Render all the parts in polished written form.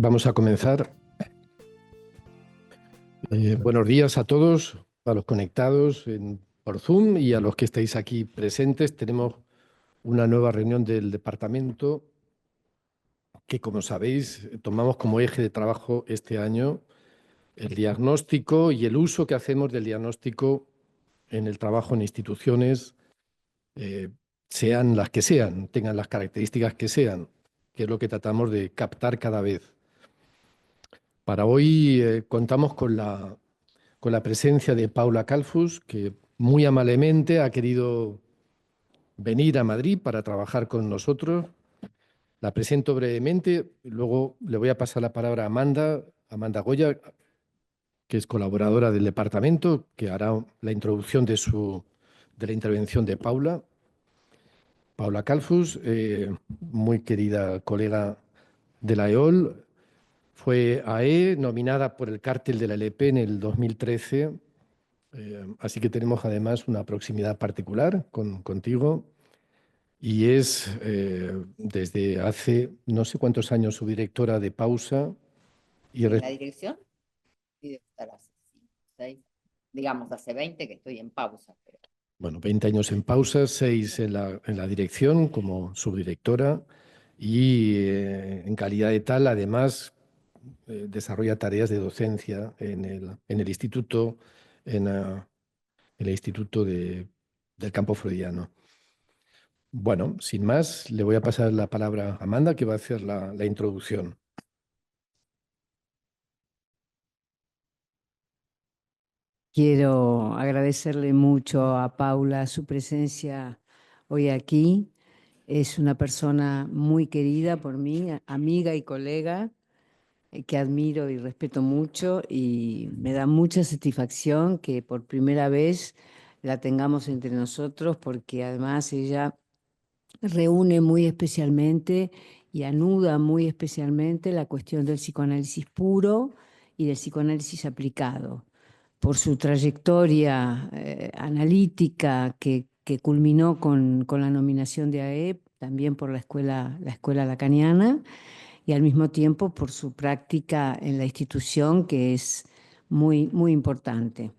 Vamos a comenzar. Buenos días a todos, a los conectados por Zoom y a los que estáis aquí presentes. Tenemos una nueva reunión del departamento que, como sabéis, tomamos como eje de trabajo este año el diagnóstico y el uso que hacemos del diagnóstico en el trabajo en instituciones, sean las que sean, tengan las características que sean, que es lo que tratamos de captar cada vez. Para hoy contamos con la presencia de Paula Kalfus, que muy amablemente ha querido venir a Madrid para trabajar con nosotros. La presento brevemente, luego le voy a pasar la palabra a Amanda Goya, que es colaboradora del departamento, que hará la introducción de la intervención de Paula. Paula Kalfus, muy querida colega de la EOL, fue AE, nominada por el Cártel de la LP en el 2013. Así que tenemos además una proximidad particular contigo y es desde hace no sé cuántos años subdirectora de Pausa. En la dirección, y de estar hace 6, digamos, hace 20 que estoy en Pausa. Pero... Bueno, 20 años en Pausa, 6 en la dirección como subdirectora y en calidad de tal, además, desarrolla tareas de docencia en el instituto, en el Instituto del Campo Freudiano. Bueno, sin más, le voy a pasar la palabra a Amanda, que va a hacer la introducción. Quiero agradecerle mucho a Paula su presencia hoy aquí. Es una persona muy querida por mí, amiga y colega, que admiro y respeto mucho, y me da mucha satisfacción que por primera vez la tengamos entre nosotros, porque además ella reúne muy especialmente y anuda muy especialmente la cuestión del psicoanálisis puro y del psicoanálisis aplicado. Por su trayectoria analítica que culminó con la nominación de AEP, también por la escuela lacaniana, y al mismo tiempo por su práctica en la institución, que es muy, muy importante.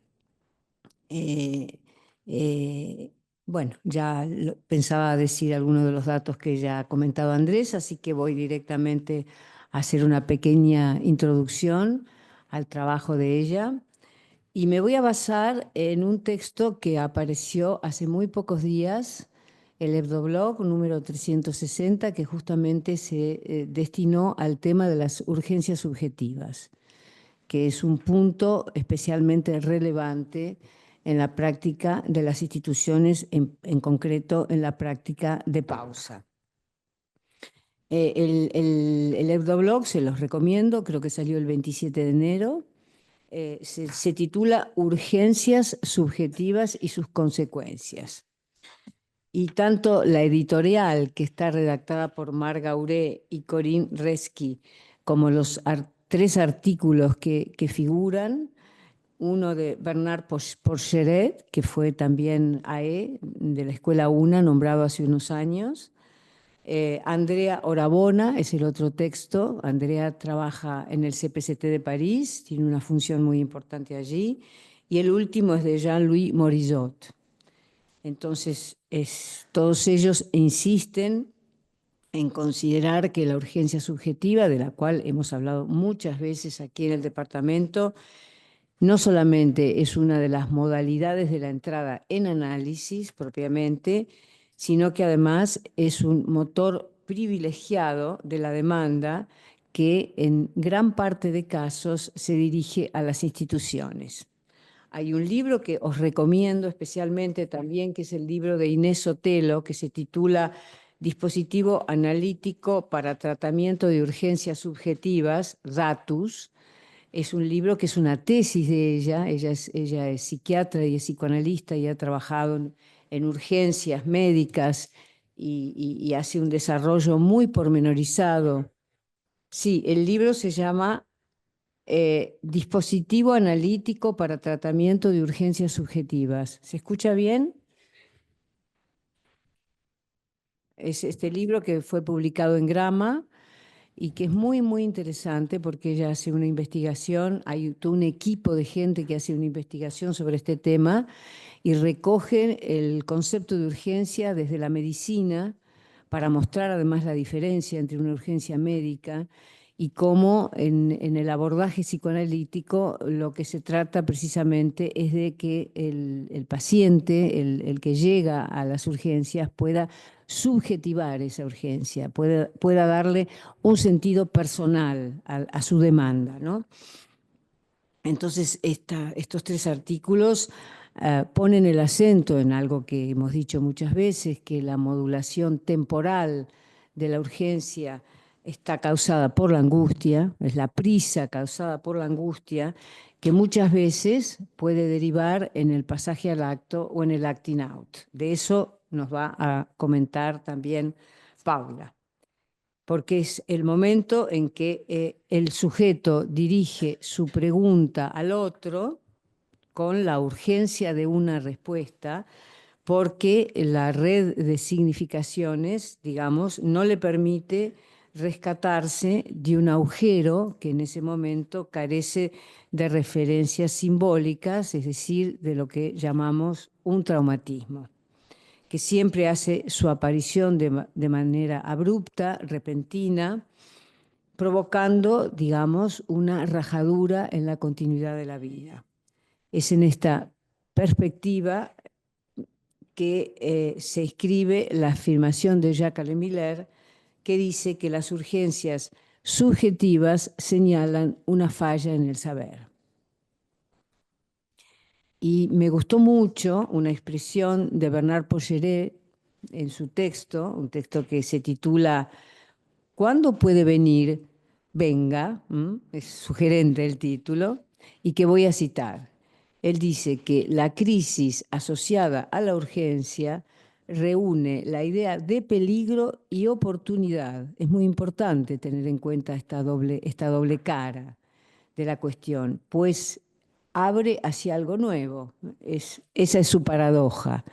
Bueno, ya pensaba decir algunos de los datos que ya ha comentado Andrés, así que voy directamente a hacer una pequeña introducción al trabajo de ella. Y me voy a basar en un texto que apareció hace muy pocos días, el Hebdoblog número 360, que justamente se destinó al tema de las urgencias subjetivas, que es un punto especialmente relevante en la práctica de las instituciones, en concreto en la práctica de Pausa. El Hebdoblog se los recomiendo, creo que salió el 27 de enero. Se titula Urgencias subjetivas y sus consecuencias. Y tanto la editorial, que está redactada por Marga Auré y Corinne Reski, como los 3 artículos que figuran, uno de Bernard Porcheret, que fue también AE de la Escuela UNA, nombrado hace unos años. Andrea Orabona es el otro texto. Andrea trabaja en el CPCT de París, tiene una función muy importante allí. Y el último es de Jean-Louis Morizot. Entonces, todos ellos insisten en considerar que la urgencia subjetiva, de la cual hemos hablado muchas veces aquí en el departamento, no solamente es una de las modalidades de la entrada en análisis propiamente, sino que además es un motor privilegiado de la demanda que en gran parte de casos se dirige a las instituciones. Hay un libro que os recomiendo especialmente también, que es el libro de Inés Sotelo, que se titula Dispositivo analítico para tratamiento de urgencias subjetivas, DATUS. Es un libro que es una tesis de ella. Ella es psiquiatra y es psicoanalista y ha trabajado en urgencias médicas y hace un desarrollo muy pormenorizado. Sí, el libro se llama Dispositivo analítico para tratamiento de urgencias subjetivas. ¿Se escucha bien? Es este libro que fue publicado en Grama y que es muy, muy interesante porque ella hace una investigación, hay todo un equipo de gente que hace una investigación sobre este tema y recoge el concepto de urgencia desde la medicina para mostrar además la diferencia entre una urgencia médica y cómo en el abordaje psicoanalítico lo que se trata precisamente es de que el paciente, el que llega a las urgencias, pueda subjetivar esa urgencia, pueda darle un sentido personal a su demanda, ¿no? Entonces, estos 3 artículos ponen el acento en algo que hemos dicho muchas veces, que la modulación temporal de la urgencia está causada por la angustia, es la prisa causada por la angustia, que muchas veces puede derivar en el pasaje al acto o en el acting out. De eso nos va a comentar también Paula, porque es el momento en que el sujeto dirige su pregunta al otro con la urgencia de una respuesta, porque la red de significaciones, digamos, no le permite rescatarse de un agujero que en ese momento carece de referencias simbólicas, es decir, de lo que llamamos un traumatismo, que siempre hace su aparición de manera abrupta, repentina, provocando, digamos, una rajadura en la continuidad de la vida. Es en esta perspectiva que se escribe la afirmación de Jacques Miller, que dice que las urgencias subjetivas señalan una falla en el saber. Y me gustó mucho una expresión de Bernard Pocheret en su texto, un texto que se titula ¿Cuándo puede venir? Venga, es sugerente el título, y que voy a citar. Él dice que la crisis asociada a la urgencia reúne la idea de peligro y oportunidad. Es muy importante tener en cuenta esta doble cara de la cuestión, pues abre hacia algo nuevo. Esa es su paradoja.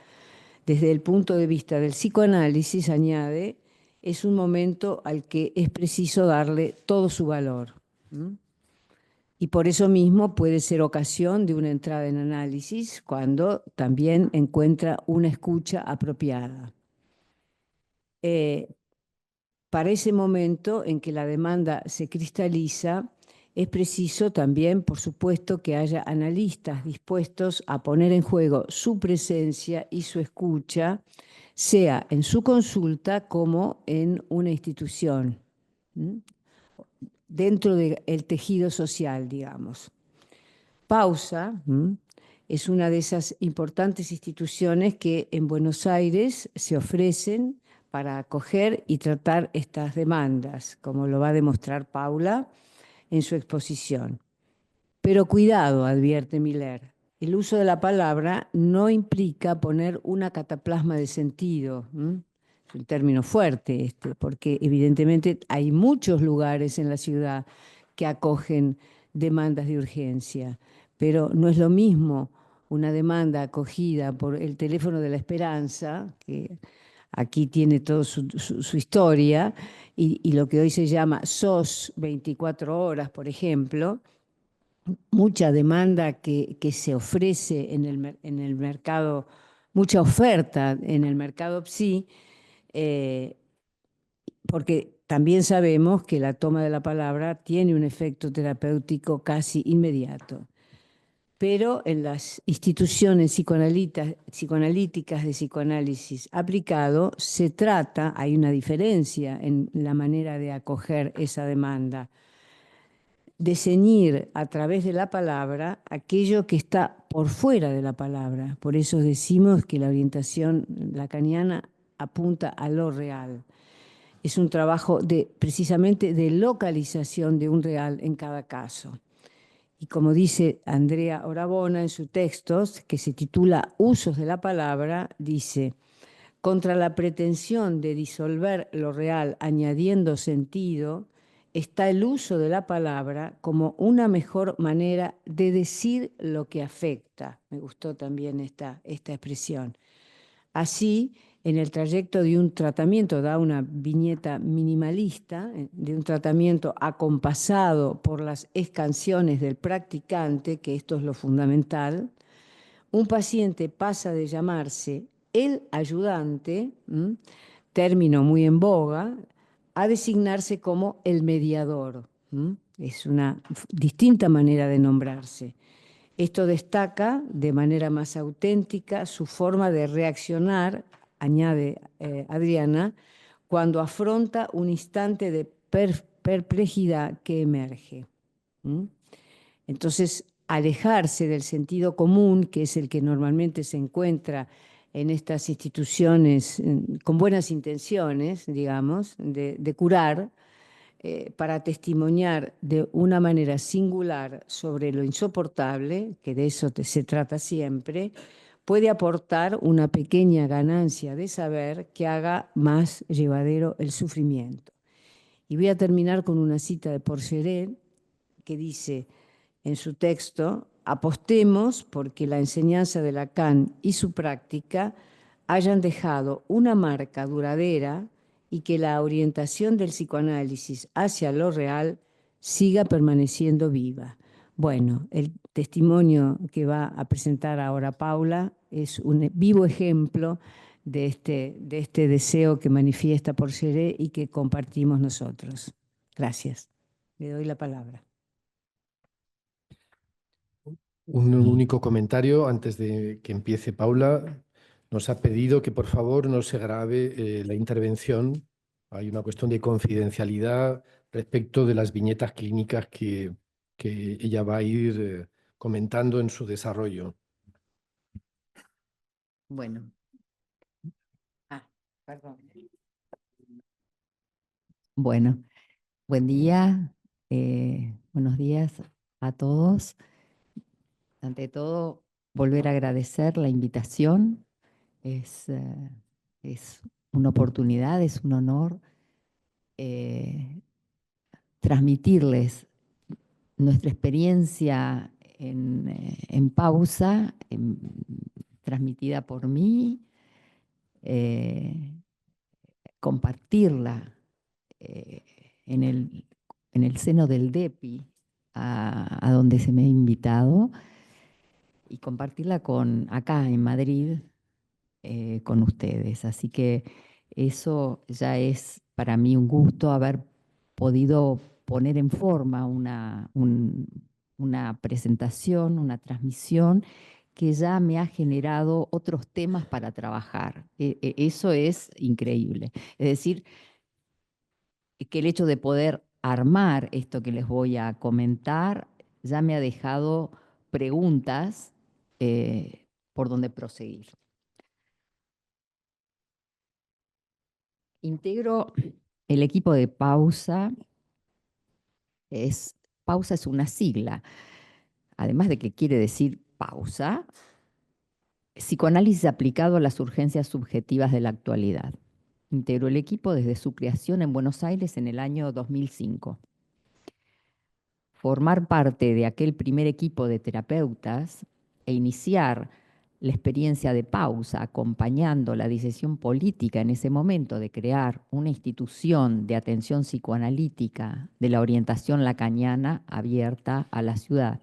Desde el punto de vista del psicoanálisis, añade, es un momento al que es preciso darle todo su valor. Y por eso mismo puede ser ocasión de una entrada en análisis cuando también encuentra una escucha apropiada. Para ese momento en que la demanda se cristaliza, es preciso también, por supuesto, que haya analistas dispuestos a poner en juego su presencia y su escucha, sea en su consulta como en una institución, dentro del tejido social, digamos. Pausa es una de esas importantes instituciones que en Buenos Aires se ofrecen para acoger y tratar estas demandas, como lo va a demostrar Paula en su exposición. Pero cuidado, advierte Miller, el uso de la palabra no implica poner una cataplasma de sentido. Es un término fuerte porque evidentemente hay muchos lugares en la ciudad que acogen demandas de urgencia, pero no es lo mismo una demanda acogida por el teléfono de la esperanza, que aquí tiene toda su historia, y lo que hoy se llama SOS 24 horas, por ejemplo, mucha demanda que se ofrece en el mercado, mucha oferta en el mercado PSI, porque también sabemos que la toma de la palabra tiene un efecto terapéutico casi inmediato. Pero en las instituciones psicoanalíticas de psicoanálisis aplicado se trata, hay una diferencia en la manera de acoger esa demanda, de ceñir a través de la palabra aquello que está por fuera de la palabra. Por eso decimos que la orientación lacaniana apunta a lo real. Es un trabajo precisamente de localización de un real en cada caso. Y como dice Andrea Orabona en su texto, que se titula Usos de la palabra, dice: contra la pretensión de disolver lo real añadiendo sentido, está el uso de la palabra como una mejor manera de decir lo que afecta. Me gustó también esta expresión. Así, en el trayecto de un tratamiento, da una viñeta minimalista, de un tratamiento acompasado por las escanciones del practicante, que esto es lo fundamental, un paciente pasa de llamarse el ayudante, término muy en boga, a designarse como el mediador. Es una distinta manera de nombrarse. Esto destaca de manera más auténtica su forma de reaccionar, añade Adriana, cuando afronta un instante de perplejidad que emerge. Entonces, alejarse del sentido común, que es el que normalmente se encuentra en estas instituciones con buenas intenciones, digamos, de curar, para testimoniar de una manera singular sobre lo insoportable, que de eso se trata siempre, puede aportar una pequeña ganancia de saber que haga más llevadero el sufrimiento. Y voy a terminar con una cita de Porceret que dice en su texto: apostemos porque la enseñanza de Lacan y su práctica hayan dejado una marca duradera y que la orientación del psicoanálisis hacia lo real siga permaneciendo viva. Bueno, el testimonio que va a presentar ahora Paula es un vivo ejemplo de este deseo que manifiesta Porceret y que compartimos nosotros. Gracias. Le doy la palabra. Un único comentario antes de que empiece Paula. Nos ha pedido que por favor no se grabe la intervención. Hay una cuestión de confidencialidad respecto de las viñetas clínicas que ella va a ir comentando en su desarrollo. Bueno. Perdón. Bueno, buen día, buenos días a todos. Ante todo, volver a agradecer la invitación. Es una oportunidad, es un honor transmitirles nuestra experiencia en pausa, transmitida por mí, compartirla en el seno del DEPI, a donde se me ha invitado, y compartirla acá en Madrid con ustedes. Así que eso ya es para mí un gusto haber podido poner en forma una presentación, una transmisión que ya me ha generado otros temas para trabajar. Eso es increíble. Es decir, que el hecho de poder armar esto que les voy a comentar ya me ha dejado preguntas por donde proseguir. Integro el equipo de Pausa. Pausa es una sigla, además de que quiere decir pausa, psicoanálisis aplicado a las urgencias subjetivas de la actualidad. Integró el equipo desde su creación en Buenos Aires en el año 2005. Formar parte de aquel primer equipo de terapeutas e iniciar la experiencia de Pausa, acompañando la decisión política en ese momento de crear una institución de atención psicoanalítica de la orientación lacaniana abierta a la ciudad.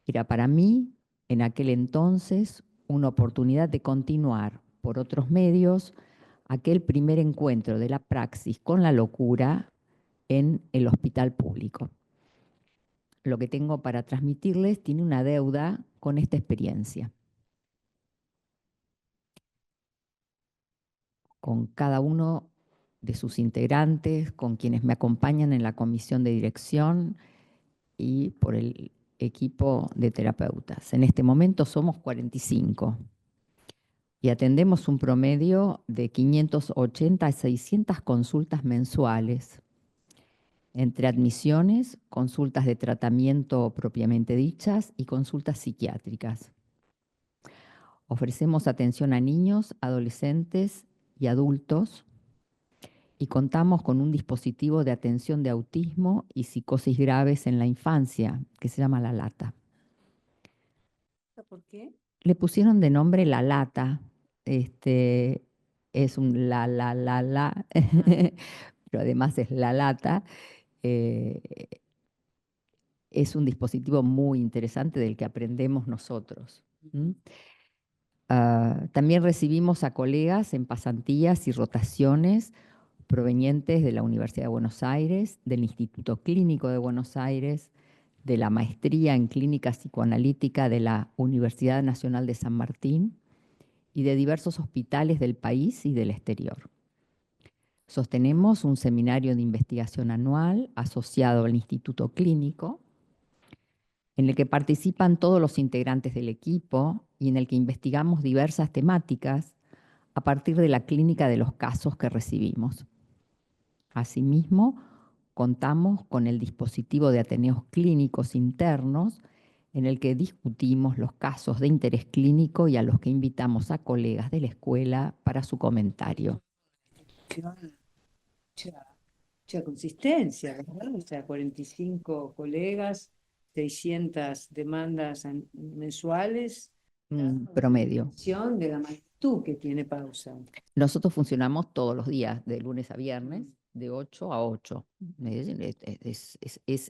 Era para mí, en aquel entonces, una oportunidad de continuar por otros medios aquel primer encuentro de la praxis con la locura en el hospital público. Lo que tengo para transmitirles tiene una deuda con esta experiencia, con cada uno de sus integrantes, con quienes me acompañan en la comisión de dirección y por el equipo de terapeutas. En este momento somos 45 y atendemos un promedio de 580 a 600 consultas mensuales, entre admisiones, consultas de tratamiento propiamente dichas y consultas psiquiátricas. Ofrecemos atención a niños, adolescentes y adultos y contamos con un dispositivo de atención de autismo y psicosis graves en la infancia que se llama La Lata. ¿Por qué? Le pusieron de nombre La Lata es un la, pero además es la lata. eh, es un dispositivo muy interesante del que aprendemos nosotros. También recibimos a colegas en pasantías y rotaciones provenientes de la Universidad de Buenos Aires, del Instituto Clínico de Buenos Aires, de la Maestría en Clínica Psicoanalítica de la Universidad Nacional de San Martín y de diversos hospitales del país y del exterior. Sostenemos un seminario de investigación anual asociado al Instituto Clínico, en el que participan todos los integrantes del equipo y en el que investigamos diversas temáticas a partir de la clínica de los casos que recibimos. Asimismo, contamos con el dispositivo de ateneos clínicos internos en el que discutimos los casos de interés clínico y a los que invitamos a colegas de la escuela para su comentario. Mucha consistencia, ¿verdad? O sea, 45 colegas, 600 demandas mensuales. Promedio. De la magnitud que tiene Pausa. Nosotros funcionamos todos los días, de lunes a viernes, de 8 a 8.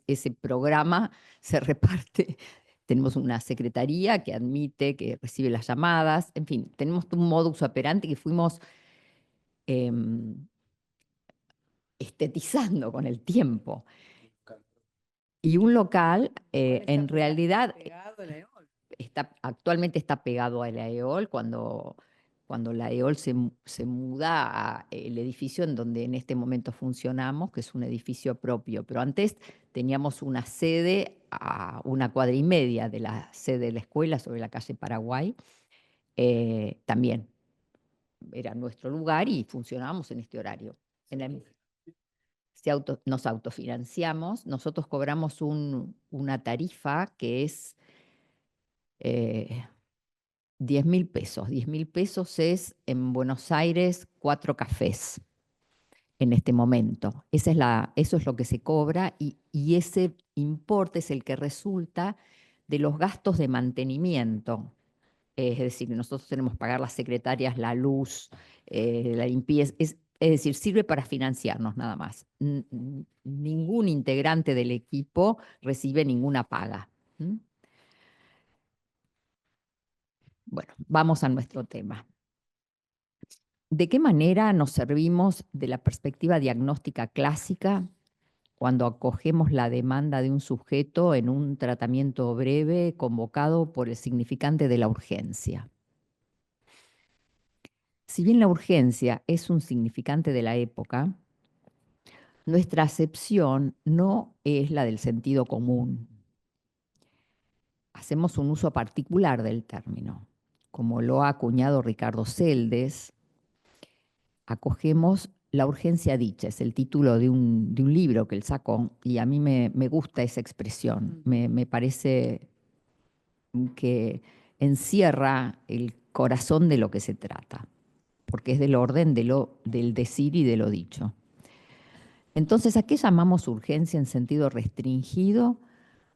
Ese programa se reparte. Tenemos una secretaría que admite, que recibe las llamadas. En fin, tenemos un modus operandi que fuimos estetizando con el tiempo. Y un local, en realidad, actualmente está pegado a la EOL cuando la EOL se muda al edificio en donde en este momento funcionamos, que es un edificio propio. Pero antes teníamos una sede a 1,5 cuadras de la sede de la escuela, sobre la calle Paraguay. También era nuestro lugar y funcionábamos en este horario. Nos autofinanciamos, nosotros cobramos una tarifa que es 10.000 pesos. 10.000 pesos es en Buenos Aires 4 cafés en este momento. Eso es lo que se cobra y ese importe es el que resulta de los gastos de mantenimiento. Es decir, nosotros tenemos que pagar las secretarias, la luz, la limpieza. Es decir, sirve para financiarnos nada más. Ningún integrante del equipo recibe ninguna paga. Bueno, vamos a nuestro tema. ¿De qué manera nos servimos de la perspectiva diagnóstica clásica cuando acogemos la demanda de un sujeto en un tratamiento breve convocado por el significante de la urgencia? Si bien la urgencia es un significante de la época, nuestra acepción no es la del sentido común. Hacemos un uso particular del término, como lo ha acuñado Ricardo Seldes. Acogemos la urgencia dicha, es el título de un libro que él sacó, y a mí me gusta esa expresión, me parece que encierra el corazón de lo que se trata, porque es del orden del decir y de lo dicho. Entonces, ¿a qué llamamos urgencia en sentido restringido?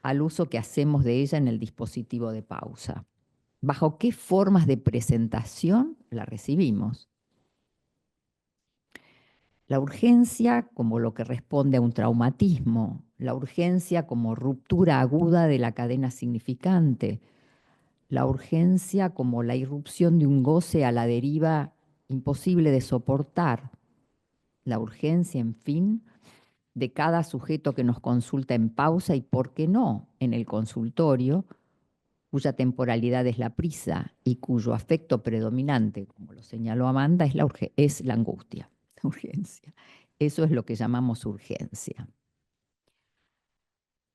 Al uso que hacemos de ella en el dispositivo de pausa. ¿Bajo qué formas de presentación la recibimos? La urgencia como lo que responde a un traumatismo, la urgencia como ruptura aguda de la cadena significante, la urgencia como la irrupción de un goce a la deriva imposible de soportar, la urgencia, en fin, de cada sujeto que nos consulta en pausa y, ¿por qué no?, en el consultorio, cuya temporalidad es la prisa y cuyo afecto predominante, como lo señaló Amanda, es la angustia, la urgencia. Eso es lo que llamamos urgencia.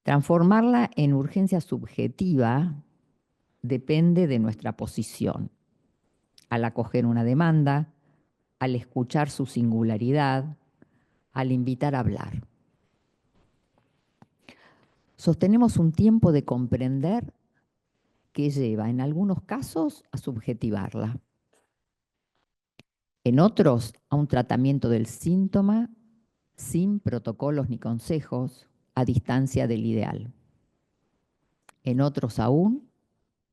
Transformarla en urgencia subjetiva depende de nuestra posición. Al acoger una demanda, al escuchar su singularidad, al invitar a hablar. Sostenemos un tiempo de comprender que lleva, en algunos casos, a subjetivarla. En otros, a un tratamiento del síntoma sin protocolos ni consejos, a distancia del ideal. En otros aún,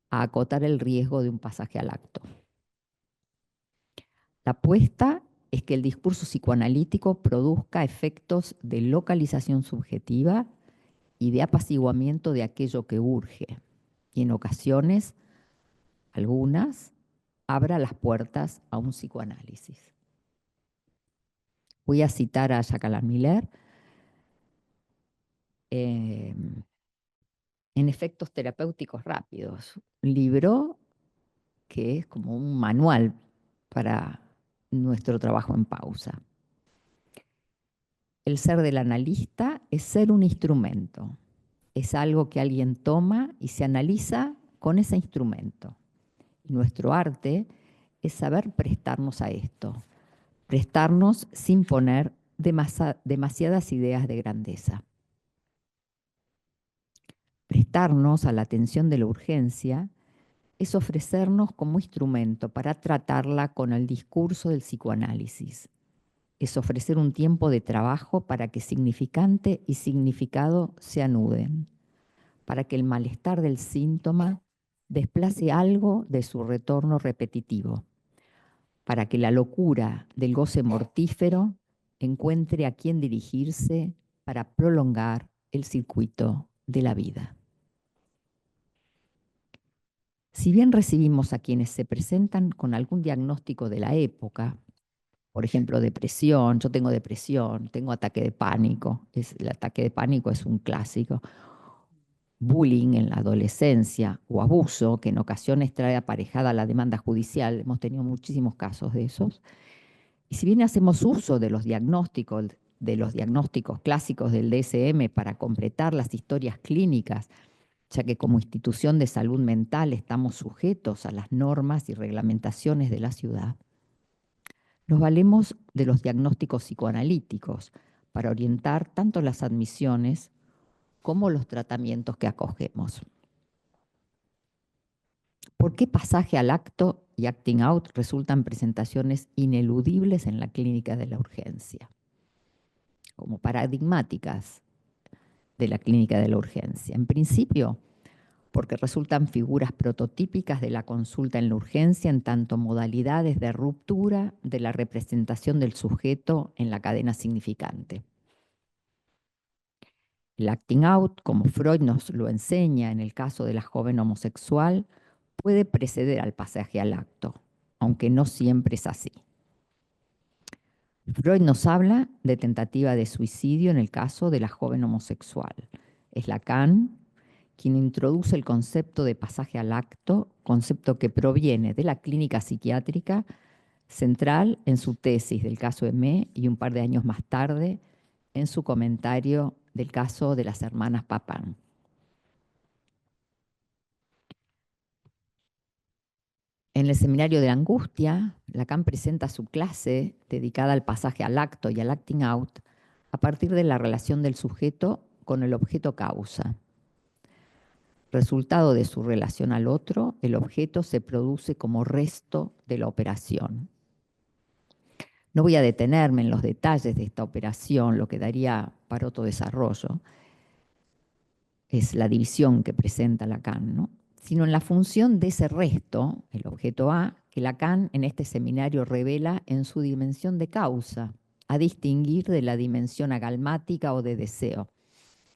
a acotar el riesgo de un pasaje al acto. La apuesta es que el discurso psicoanalítico produzca efectos de localización subjetiva y de apaciguamiento de aquello que urge, y en ocasiones, algunas, abra las puertas a un psicoanálisis. Voy a citar a Jacques Miller en Efectos terapéuticos rápidos, un libro que es como un manual para nuestro trabajo en pausa. El ser del analista es ser un instrumento, es algo que alguien toma y se analiza con ese instrumento. Y nuestro arte es saber prestarnos a esto, prestarnos sin poner demasiadas ideas de grandeza. Prestarnos a la atención de la urgencia es ofrecernos como instrumento para tratarla con el discurso del psicoanálisis. Es ofrecer un tiempo de trabajo para que significante y significado se anuden, para que el malestar del síntoma desplace algo de su retorno repetitivo, para que la locura del goce mortífero encuentre a quien dirigirse para prolongar el circuito de la vida. Si bien recibimos a quienes se presentan con algún diagnóstico de la época, por ejemplo, depresión, yo tengo depresión, tengo ataque de pánico, el ataque de pánico es un clásico, bullying en la adolescencia o abuso, que en ocasiones trae aparejada la demanda judicial, hemos tenido muchísimos casos de esos, y si bien hacemos uso de los diagnósticos clásicos del DSM para completar las historias clínicas, ya que como institución de salud mental estamos sujetos a las normas y reglamentaciones de la ciudad, nos valemos de los diagnósticos psicoanalíticos para orientar tanto las admisiones como los tratamientos que acogemos. ¿Por qué pasaje al acto y acting out resultan presentaciones ineludibles en la clínica de la urgencia? Como paradigmáticas de la clínica de la urgencia. En principio, porque resultan figuras prototípicas de la consulta en la urgencia en tanto modalidades de ruptura de la representación del sujeto en la cadena significante. El acting out, como Freud nos lo enseña en el caso de la joven homosexual, puede preceder al pasaje al acto, aunque no siempre es así. Freud nos habla de tentativa de suicidio en el caso de la joven homosexual. Es Lacan quien introduce el concepto de pasaje al acto, concepto que proviene de la clínica psiquiátrica, central en su tesis del caso M y un par de años más tarde en su comentario del caso de las hermanas Papin. En el seminario de la angustia, Lacan presenta su clase dedicada al pasaje al acto y al acting out a partir de la relación del sujeto con el objeto causa. Resultado de su relación al otro, el objeto se produce como resto de la operación. No voy a detenerme en los detalles de esta operación, lo que daría para otro desarrollo. Es la división que presenta Lacan, ¿no? Sino en la función de ese resto, el objeto A, que Lacan en este seminario revela en su dimensión de causa, a distinguir de la dimensión agalmática o de deseo,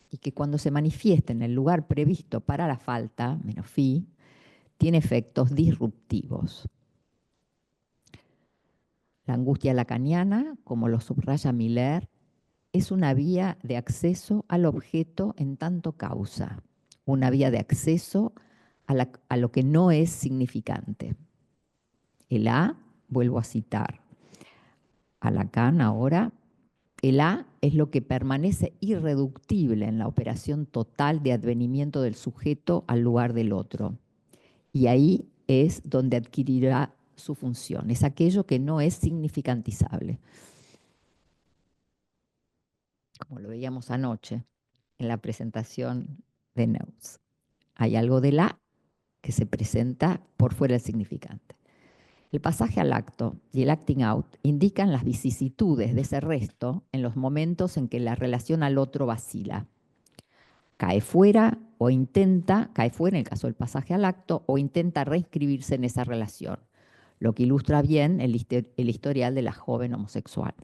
y que cuando se manifiesta en el lugar previsto para la falta, menos phi, tiene efectos disruptivos. La angustia lacaniana, como lo subraya Miller, es una vía de acceso al objeto en tanto causa, una vía de acceso a lo que no es significante. El A, vuelvo a citar a Lacan ahora, el A es lo que permanece irreductible en la operación total de advenimiento del sujeto al lugar del otro. Y ahí es donde adquirirá su función, es aquello que no es significantizable. Como lo veíamos anoche en la presentación de Neuss. Hay algo del A que se presenta por fuera del significante. El pasaje al acto y el acting out indican las vicisitudes de ese resto en los momentos en que la relación al otro vacila. Cae fuera en el caso del pasaje al acto, o intenta reinscribirse en esa relación, lo que ilustra bien el historial de la joven homosexual.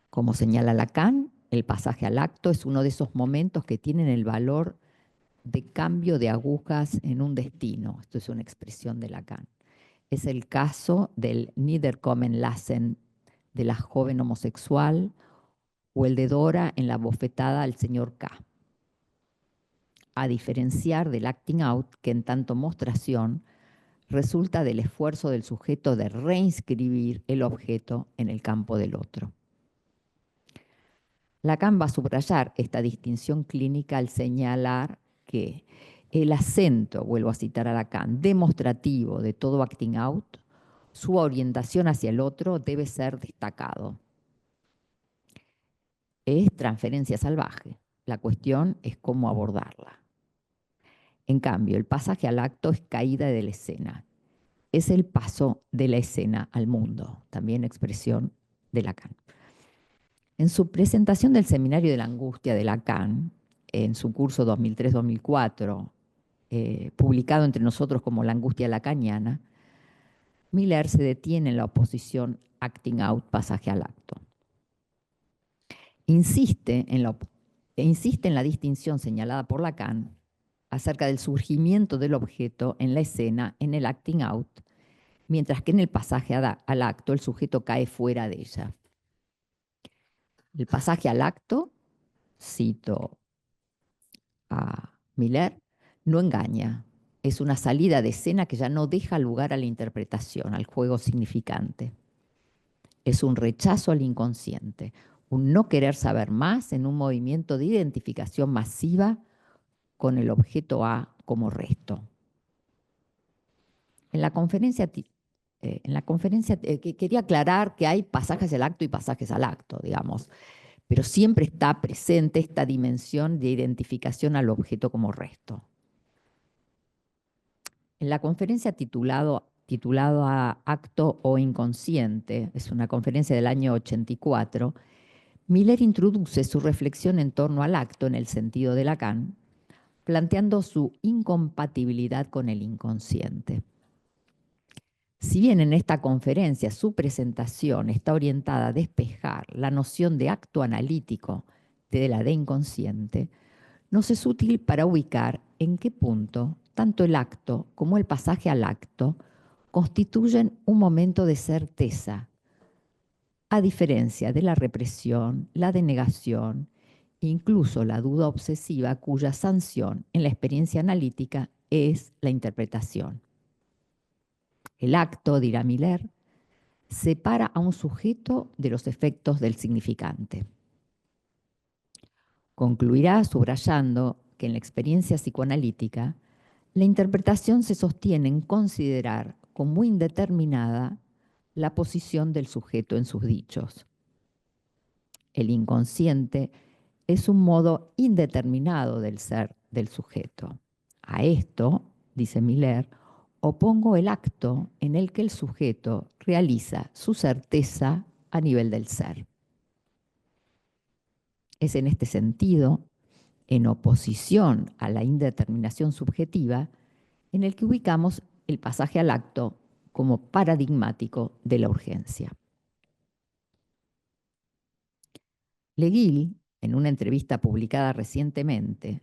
Como señala Lacan, el pasaje al acto es uno de esos momentos que tienen el valor de cambio de agujas en un destino. Esto es una expresión de Lacan. Es el caso del Niederkommen lassen de la joven homosexual o el de Dora en la bofetada al señor K. A diferenciar del acting out, que en tanto mostración resulta del esfuerzo del sujeto de reinscribir el objeto en el campo del otro. Lacan va a subrayar esta distinción clínica al señalar que el acento, vuelvo a citar a Lacan, demostrativo de todo acting out, su orientación hacia el otro debe ser destacado. Es transferencia salvaje. La cuestión es cómo abordarla. En cambio, el pasaje al acto es caída de la escena. Es el paso de la escena al mundo, también expresión de Lacan. En su presentación del Seminario de la Angustia de Lacan, en su curso 2003-2004, publicado entre nosotros como La Angustia Lacaniana, Miller se detiene en la oposición acting out, pasaje al acto. Insiste en la distinción señalada por Lacan acerca del surgimiento del objeto en la escena, en el acting out, mientras que en el pasaje al acto el sujeto cae fuera de ella. El pasaje al acto, cito a Miller, no engaña. Es una salida de escena que ya no deja lugar a la interpretación, al juego significante. Es un rechazo al inconsciente, un no querer saber más en un movimiento de identificación masiva con el objeto A como resto. En la conferencia quería aclarar que hay pasajes al acto y pasajes al acto, digamos, pero siempre está presente esta dimensión de identificación al objeto como resto. En la conferencia titulado a Acto o Inconsciente, es una conferencia del año 84, Miller introduce su reflexión en torno al acto en el sentido de Lacan, planteando su incompatibilidad con el inconsciente. Si bien en esta conferencia su presentación está orientada a despejar la noción de acto analítico de la de inconsciente, nos es útil para ubicar en qué punto tanto el acto como el pasaje al acto constituyen un momento de certeza, a diferencia de la represión, la denegación, incluso la duda obsesiva cuya sanción en la experiencia analítica es la interpretación. El acto, dirá Miller, separa a un sujeto de los efectos del significante. Concluirá subrayando que en la experiencia psicoanalítica, la interpretación se sostiene en considerar como indeterminada la posición del sujeto en sus dichos. El inconsciente es un modo indeterminado del ser del sujeto. A esto, dice Miller, opongo el acto en el que el sujeto realiza su certeza a nivel del ser. Es en este sentido, en oposición a la indeterminación subjetiva, en el que ubicamos el pasaje al acto como paradigmático de la urgencia. Leguil, en una entrevista publicada recientemente,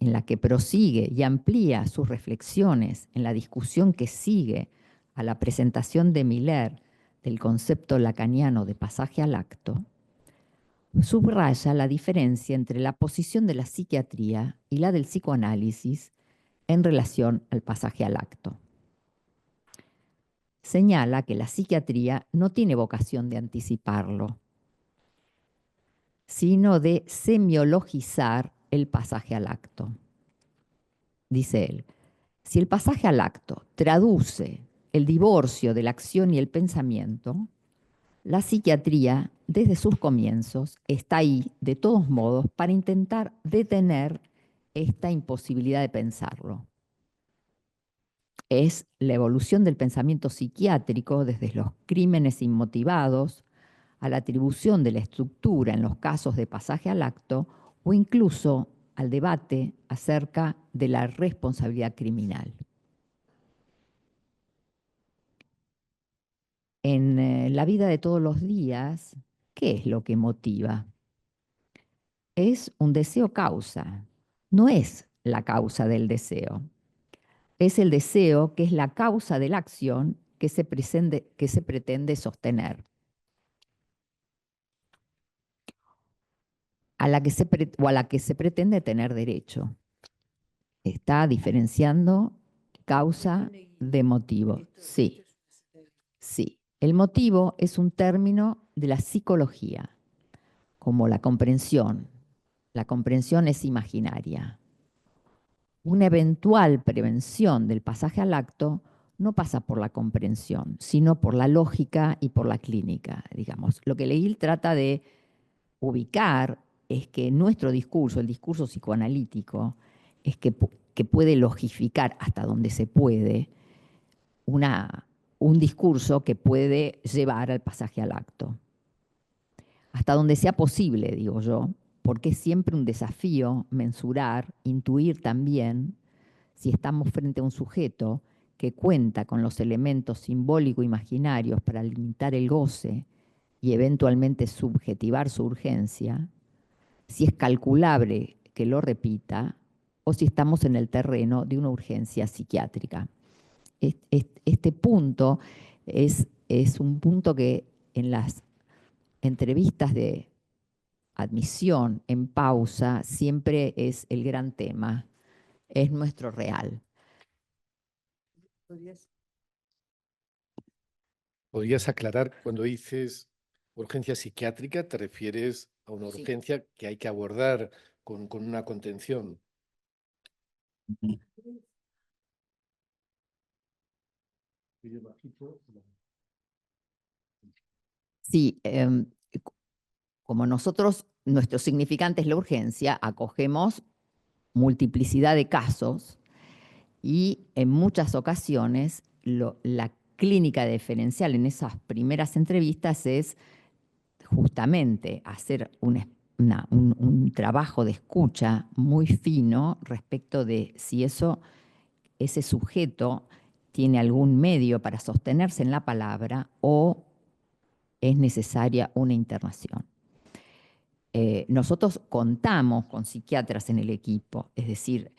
en la que prosigue y amplía sus reflexiones en la discusión que sigue a la presentación de Miller del concepto lacaniano de pasaje al acto, subraya la diferencia entre la posición de la psiquiatría y la del psicoanálisis en relación al pasaje al acto. Señala que la psiquiatría no tiene vocación de anticiparlo, sino de semiologizar el pasaje al acto. Dice él, si el pasaje al acto traduce el divorcio de la acción y el pensamiento, la psiquiatría, desde sus comienzos, está ahí, de todos modos, para intentar detener esta imposibilidad de pensarlo. Es la evolución del pensamiento psiquiátrico desde los crímenes inmotivados a la atribución de la estructura en los casos de pasaje al acto o incluso al debate acerca de la responsabilidad criminal. en la vida de todos los días, ¿qué es lo que motiva? Es un deseo causa, no es la causa del deseo. Es el deseo que es la causa de la acción que se pretende sostener, a la que o a la que se pretende tener derecho. Está diferenciando causa de motivo. Sí, sí. El motivo es un término de la psicología, como la comprensión. La comprensión es imaginaria. Una eventual prevención del pasaje al acto no pasa por la comprensión, sino por la lógica y por la clínica, digamos. Lo que Leil trata de ubicar es que nuestro discurso, el discurso psicoanalítico, es que puede logificar hasta donde se puede un discurso que puede llevar al pasaje al acto. Hasta donde sea posible, digo yo, porque es siempre un desafío mensurar, intuir también si estamos frente a un sujeto que cuenta con los elementos simbólico-imaginarios para limitar el goce y eventualmente subjetivar su urgencia, si es calculable que lo repita o si estamos en el terreno de una urgencia psiquiátrica. Este punto es un punto que en las entrevistas de admisión, en pausa, siempre es el gran tema, es nuestro real. ¿Podrías aclarar cuando dices urgencia psiquiátrica, te refieres a una Sí. urgencia que hay que abordar con una contención? Sí, como nosotros, nuestro significante es la urgencia, acogemos multiplicidad de casos y en muchas ocasiones la clínica diferencial en esas primeras entrevistas es justamente hacer un trabajo de escucha muy fino respecto de si ese sujeto tiene algún medio para sostenerse en la palabra o es necesaria una internación. Nosotros contamos con psiquiatras en el equipo, es decir,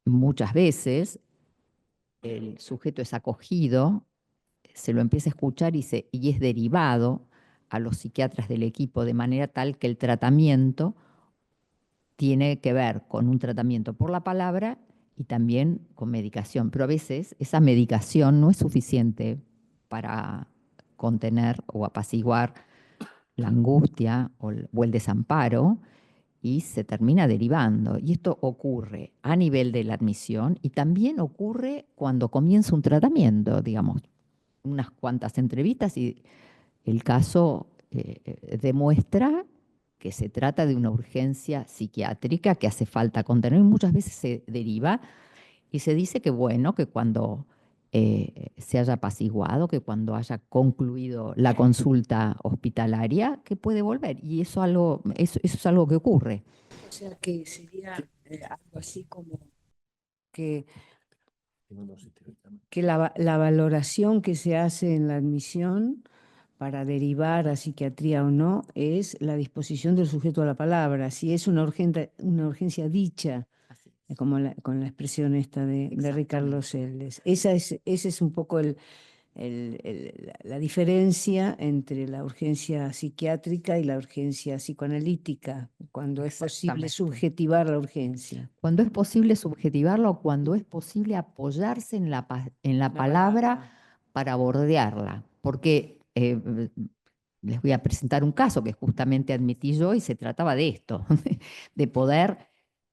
muchas veces el sujeto es acogido, se lo empieza a escuchar y es derivado a los psiquiatras del equipo de manera tal que el tratamiento tiene que ver con un tratamiento por la palabra y también con medicación. Pero a veces esa medicación no es suficiente para contener o apaciguar la angustia o el desamparo y se termina derivando. Y esto ocurre a nivel de la admisión y también ocurre cuando comienza un tratamiento, digamos, unas cuantas entrevistas y el caso demuestra que se trata de una urgencia psiquiátrica que hace falta contener y muchas veces se deriva y se dice que bueno, que cuando se haya apaciguado, que cuando haya concluido la consulta hospitalaria, que puede volver. Y eso es algo que ocurre. O sea que sería algo así como que la valoración que se hace en la admisión para derivar a psiquiatría o no es la disposición del sujeto a la palabra. Si es una urgencia dicha, Así es. como con la expresión esta de Ricardo Selles. Ese es un poco la diferencia entre la urgencia psiquiátrica y la urgencia psicoanalítica, cuando es posible Exactamente. subjetivar la urgencia. Cuando es posible subjetivarla o cuando es posible apoyarse en la palabra para bordearla. Porque les voy a presentar un caso que justamente admití yo y se trataba de esto, de poder,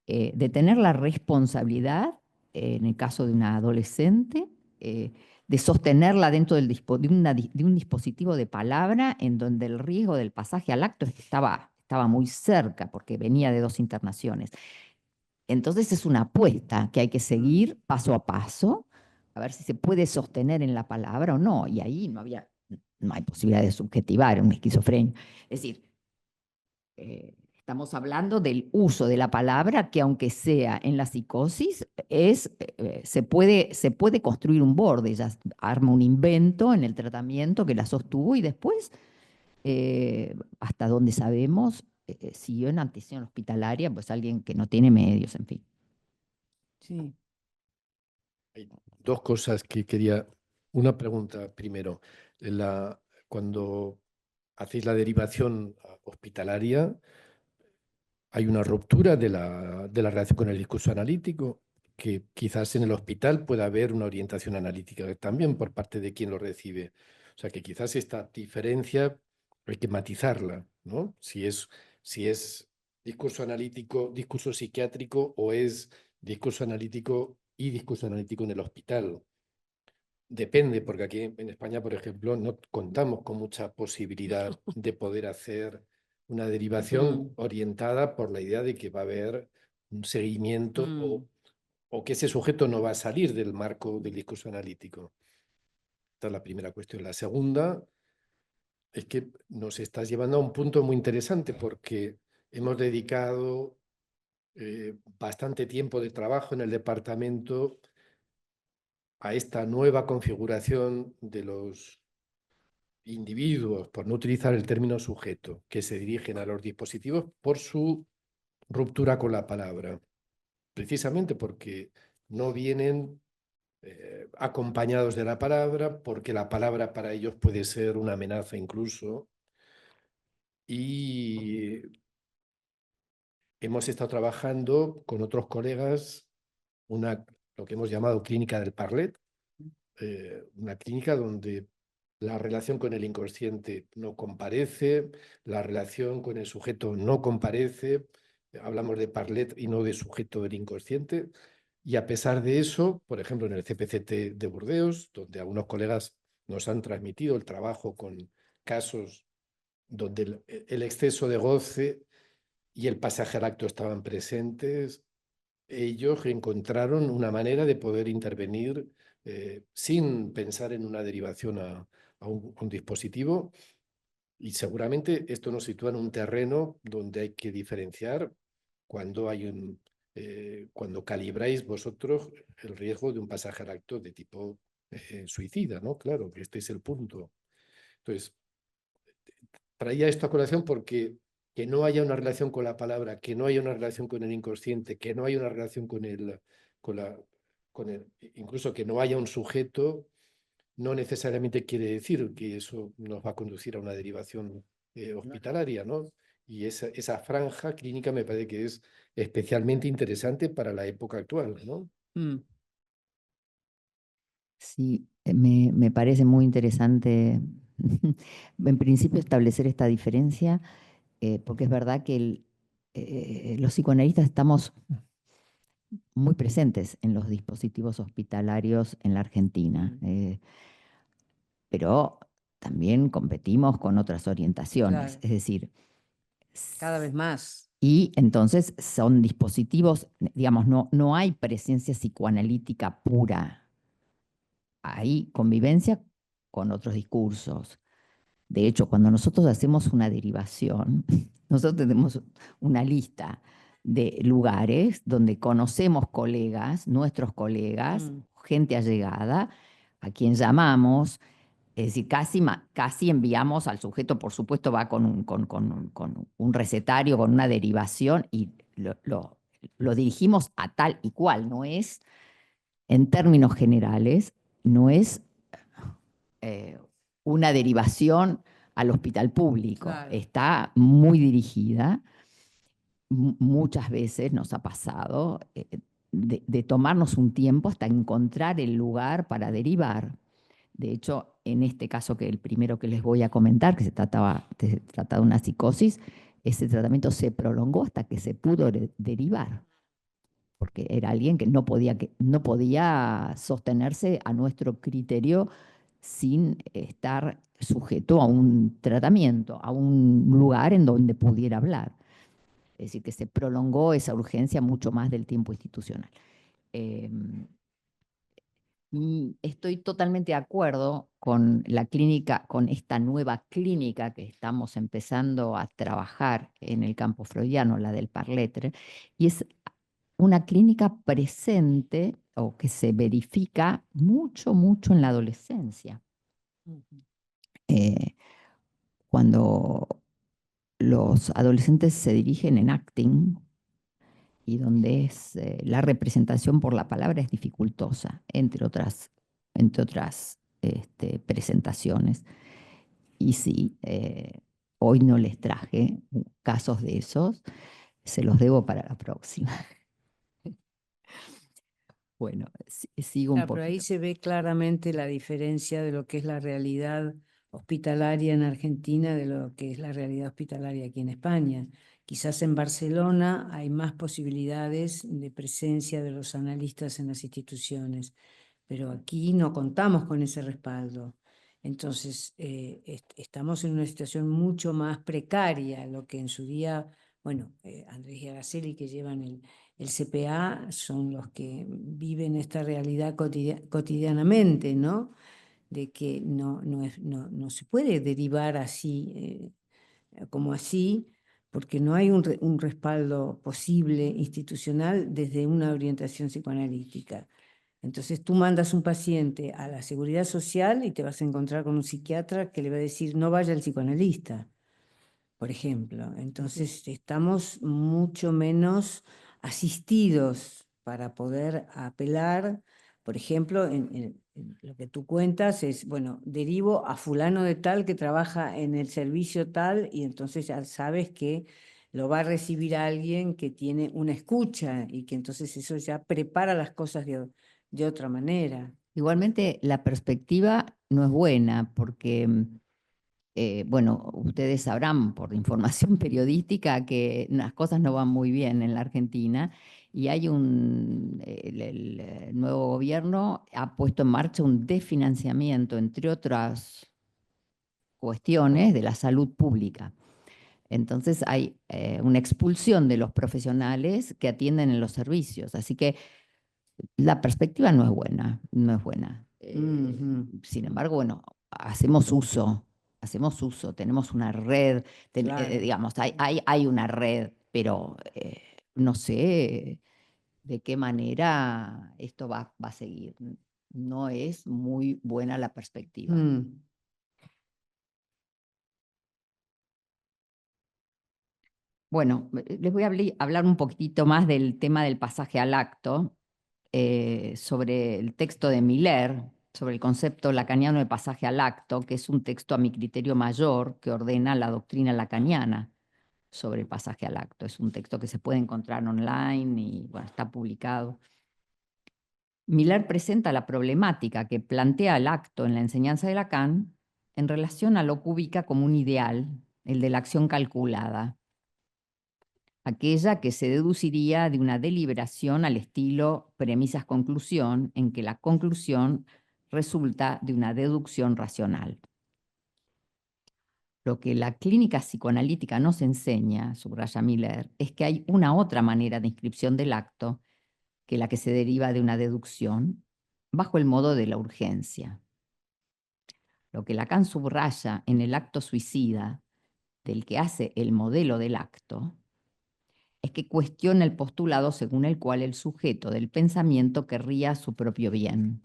de tener la responsabilidad, en el caso de una adolescente, de sostenerla dentro de un dispositivo de palabra en donde el riesgo del pasaje al acto estaba muy cerca porque venía de 2 internaciones. Entonces es una apuesta que hay que seguir paso a paso, a ver si se puede sostener en la palabra o no. Y ahí no hay posibilidad de subjetivar una esquizofrenia. Es decir, Estamos hablando del uso de la palabra que, aunque sea en la psicosis, se puede construir un borde. Ella arma un invento en el tratamiento que la sostuvo y después, hasta donde sabemos, siguió en atención hospitalaria, pues alguien que no tiene medios, en fin. Sí. Hay dos cosas que quería. Una pregunta primero. Cuando hacéis la derivación hospitalaria, hay una ruptura de la relación con el discurso analítico, que quizás en el hospital pueda haber una orientación analítica también por parte de quien lo recibe. O sea que quizás esta diferencia hay que matizarla, ¿no? Si es discurso analítico, discurso psiquiátrico, o es discurso analítico y discurso analítico en el hospital. Depende, porque aquí en España, por ejemplo, no contamos con mucha posibilidad de poder hacer una derivación orientada por la idea de que va a haber un seguimiento o que ese sujeto no va a salir del marco del discurso analítico. Esta es la primera cuestión. La segunda es que nos estás llevando a un punto muy interesante, porque hemos dedicado bastante tiempo de trabajo en el departamento a esta nueva configuración de los individuos, por no utilizar el término sujeto, que se dirigen a los dispositivos por su ruptura con la palabra, precisamente porque no vienen acompañados de la palabra, porque la palabra para ellos puede ser una amenaza incluso. Y hemos estado trabajando con otros colegas lo que hemos llamado clínica del parlet, una clínica donde la relación con el inconsciente no comparece, la relación con el sujeto no comparece, hablamos de parlet y no de sujeto del inconsciente, y a pesar de eso, por ejemplo, en el CPCT de Burdeos, donde algunos colegas nos han transmitido el trabajo con casos donde el exceso de goce y el pasaje al acto estaban presentes, ellos encontraron una manera de poder intervenir sin pensar en una derivación a un dispositivo, y seguramente esto nos sitúa en un terreno donde hay que diferenciar cuando cuando calibráis vosotros el riesgo de un pasaje al acto de tipo suicida, ¿no? Claro, que este es el punto. Entonces, traía esto a colación porque que no haya una relación con la palabra, que no haya una relación con el inconsciente, que no haya una relación incluso que no haya un sujeto, no necesariamente quiere decir que eso nos va a conducir a una derivación hospitalaria, ¿no? Y esa franja clínica me parece que es especialmente interesante para la época actual, ¿no? Sí, me parece muy interesante, en principio, establecer esta diferencia, porque es verdad que los psicoanalistas estamos muy presentes en los dispositivos hospitalarios en la Argentina, pero también competimos con otras orientaciones, Claro. es decir, Cada vez más. y entonces son dispositivos, digamos, no hay presencia psicoanalítica pura, hay convivencia con otros discursos. De hecho, cuando nosotros hacemos una derivación, nosotros tenemos una lista de lugares donde conocemos colegas, nuestros colegas, gente allegada, a quien llamamos. Es decir, casi enviamos al sujeto, por supuesto, va con un recetario, con una derivación, y lo dirigimos a tal y cual. No es, en términos generales, no es una derivación al hospital público. Claro. Está muy dirigida. Muchas veces nos ha pasado de tomarnos un tiempo hasta encontrar el lugar para derivar. De hecho, en este caso, que el primero que les voy a comentar, que se trata de una psicosis, ese tratamiento se prolongó hasta que se pudo derivar, porque era alguien que no podía sostenerse a nuestro criterio sin estar sujeto a un tratamiento, a un lugar en donde pudiera hablar. Es decir, que se prolongó esa urgencia mucho más del tiempo institucional. Y estoy totalmente de acuerdo con la clínica, con esta nueva clínica que estamos empezando a trabajar en el campo freudiano, la del Parletre, y es una clínica presente o que se verifica mucho, mucho en la adolescencia. Cuando los adolescentes se dirigen en acting y donde la representación por la palabra es dificultosa, entre otras presentaciones. Y sí, hoy no les traje casos de esos, se los debo para la próxima. Bueno, sigo un Claro, pero ahí poquito. se ve claramente la diferencia de lo que es la realidad hospitalaria en Argentina de lo que es la realidad hospitalaria aquí en España. Quizás en Barcelona hay más posibilidades de presencia de los analistas en las instituciones, pero aquí no contamos con ese respaldo. Entonces, estamos en una situación mucho más precaria, lo que en su día, bueno, Andrés y Araceli, que llevan el CPA, son los que viven esta realidad cotidianamente, ¿no? De que no se puede derivar así, como así, porque no hay un respaldo posible institucional desde una orientación psicoanalítica. Entonces tú mandas un paciente a la seguridad social y te vas a encontrar con un psiquiatra que le va a decir no vaya al psicoanalista, por ejemplo. Entonces estamos mucho menos asistidos para poder apelar, por ejemplo, en lo que tú cuentas es, bueno, derivo a fulano de tal que trabaja en el servicio tal y entonces ya sabes que lo va a recibir alguien que tiene una escucha y que entonces eso ya prepara las cosas de otra manera. Igualmente, la perspectiva no es buena porque, bueno, ustedes sabrán por información periodística que las cosas no van muy bien en la Argentina y hay el nuevo gobierno ha puesto en marcha un desfinanciamiento, entre otras cuestiones, de la salud pública. Entonces hay una expulsión de los profesionales que atienden en los servicios. Así que la perspectiva no es buena, no es buena. Sin embargo, bueno, hacemos uso, tenemos una red, Claro. digamos, hay una red, pero no sé de qué manera esto va a seguir. No es muy buena la perspectiva. Bueno, les voy a hablar un poquitito más del tema del pasaje al acto, sobre el texto de Miller, sobre el concepto lacaniano de pasaje al acto, que es un texto a mi criterio mayor que ordena la doctrina lacaniana sobre el pasaje al acto. Es un texto que se puede encontrar online y bueno, está publicado. Miller presenta la problemática que plantea el acto en la enseñanza de Lacan en relación a lo que ubica como un ideal, el de la acción calculada, aquella que se deduciría de una deliberación al estilo premisas-conclusión, en que la conclusión resulta de una deducción racional. Lo que la clínica psicoanalítica nos enseña, subraya Miller, es que hay una otra manera de inscripción del acto que la que se deriva de una deducción, bajo el modo de la urgencia. Lo que Lacan subraya en el acto suicida, del que hace el modelo del acto, es que cuestiona el postulado según el cual el sujeto del pensamiento querría su propio bien.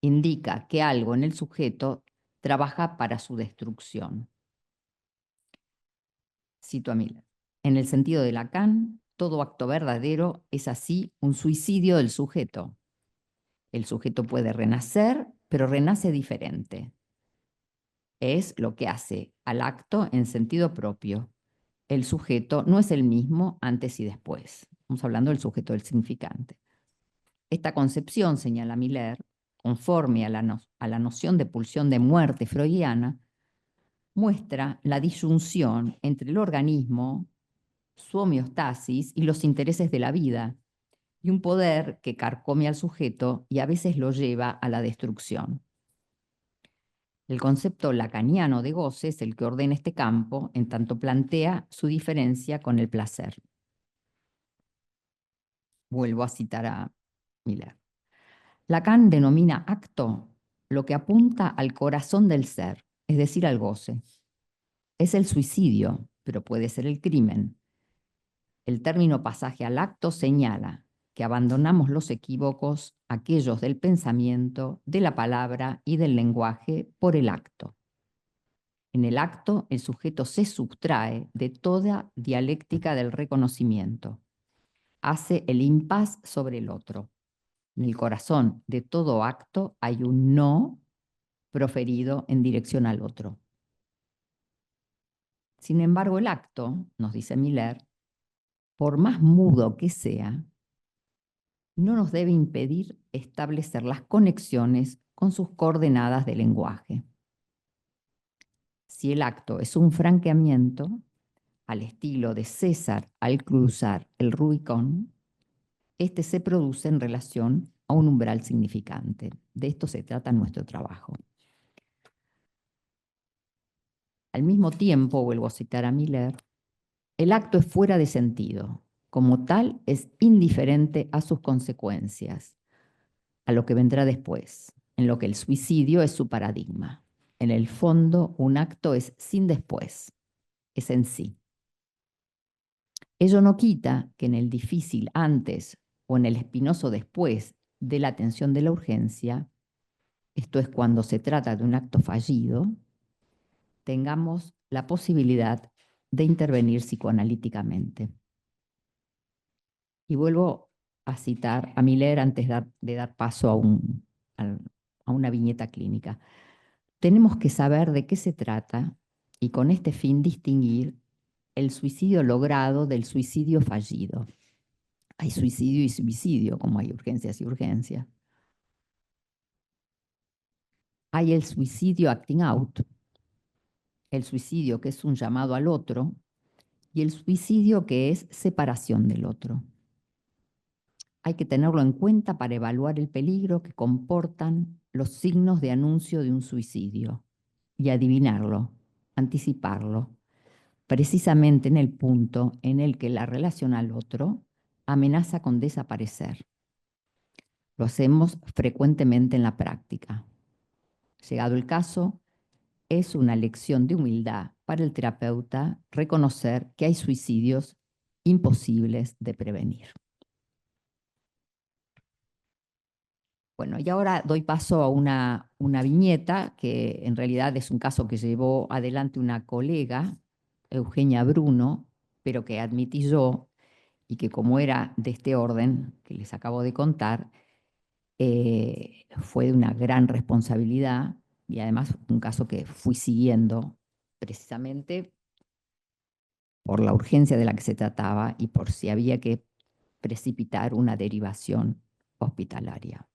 Indica que algo en el sujeto trabaja para su destrucción. Cito a Miller. En el sentido de Lacan, todo acto verdadero es así un suicidio del sujeto. El sujeto puede renacer, pero renace diferente. Es lo que hace al acto en sentido propio. El sujeto no es el mismo antes y después. Estamos hablando del sujeto del significante. Esta concepción, señala Miller, conforme a la noción de pulsión de muerte freudiana, muestra la disyunción entre el organismo, su homeostasis y los intereses de la vida, y un poder que carcome al sujeto y a veces lo lleva a la destrucción. El concepto lacaniano de goce es el que ordena este campo, en tanto plantea su diferencia con el placer. Vuelvo a citar a Miller. Lacan denomina acto lo que apunta al corazón del ser, es decir, al goce. Es el suicidio, pero puede ser el crimen. El término pasaje al acto señala que abandonamos los equívocos, aquellos del pensamiento, de la palabra y del lenguaje, por el acto. En el acto, el sujeto se subtrae de toda dialéctica del reconocimiento. Hace el impas sobre el otro. En el corazón de todo acto hay un no proferido en dirección al otro. Sin embargo, el acto, nos dice Miller, por más mudo que sea, no nos debe impedir establecer las conexiones con sus coordenadas de lenguaje. Si el acto es un franqueamiento, al estilo de César al cruzar el Rubicón, este se produce en relación a un umbral significante. De esto se trata nuestro trabajo. Al mismo tiempo, vuelvo a citar a Miller, el acto es fuera de sentido. Como tal, es indiferente a sus consecuencias, a lo que vendrá después, en lo que el suicidio es su paradigma. En el fondo, un acto es sin después, es en sí. Ello no quita que en el difícil antes o en el espinoso después de la atención de la urgencia, esto es cuando se trata de un acto fallido, tengamos la posibilidad de intervenir psicoanalíticamente. Y vuelvo a citar a Miller antes de dar paso a una viñeta clínica. Tenemos que saber de qué se trata y con este fin distinguir el suicidio logrado del suicidio fallido. Hay suicidio y suicidio, como hay urgencias y urgencias. Hay el suicidio acting out, el suicidio que es un llamado al otro, y el suicidio que es separación del otro. Hay que tenerlo en cuenta para evaluar el peligro que comportan los signos de anuncio de un suicidio y adivinarlo, anticiparlo, precisamente en el punto en el que la relación al otro amenaza con desaparecer. Lo hacemos frecuentemente en la práctica. Llegado el caso, es una lección de humildad para el terapeuta reconocer que hay suicidios imposibles de prevenir. Bueno, y ahora doy paso a una viñeta que en realidad es un caso que llevó adelante una colega, Eugenia Bruno, pero que admití yo y que como era de este orden que les acabo de contar, fue de una gran responsabilidad y además un caso que fui siguiendo precisamente por la urgencia de la que se trataba y por si había que precipitar una derivación hospitalaria.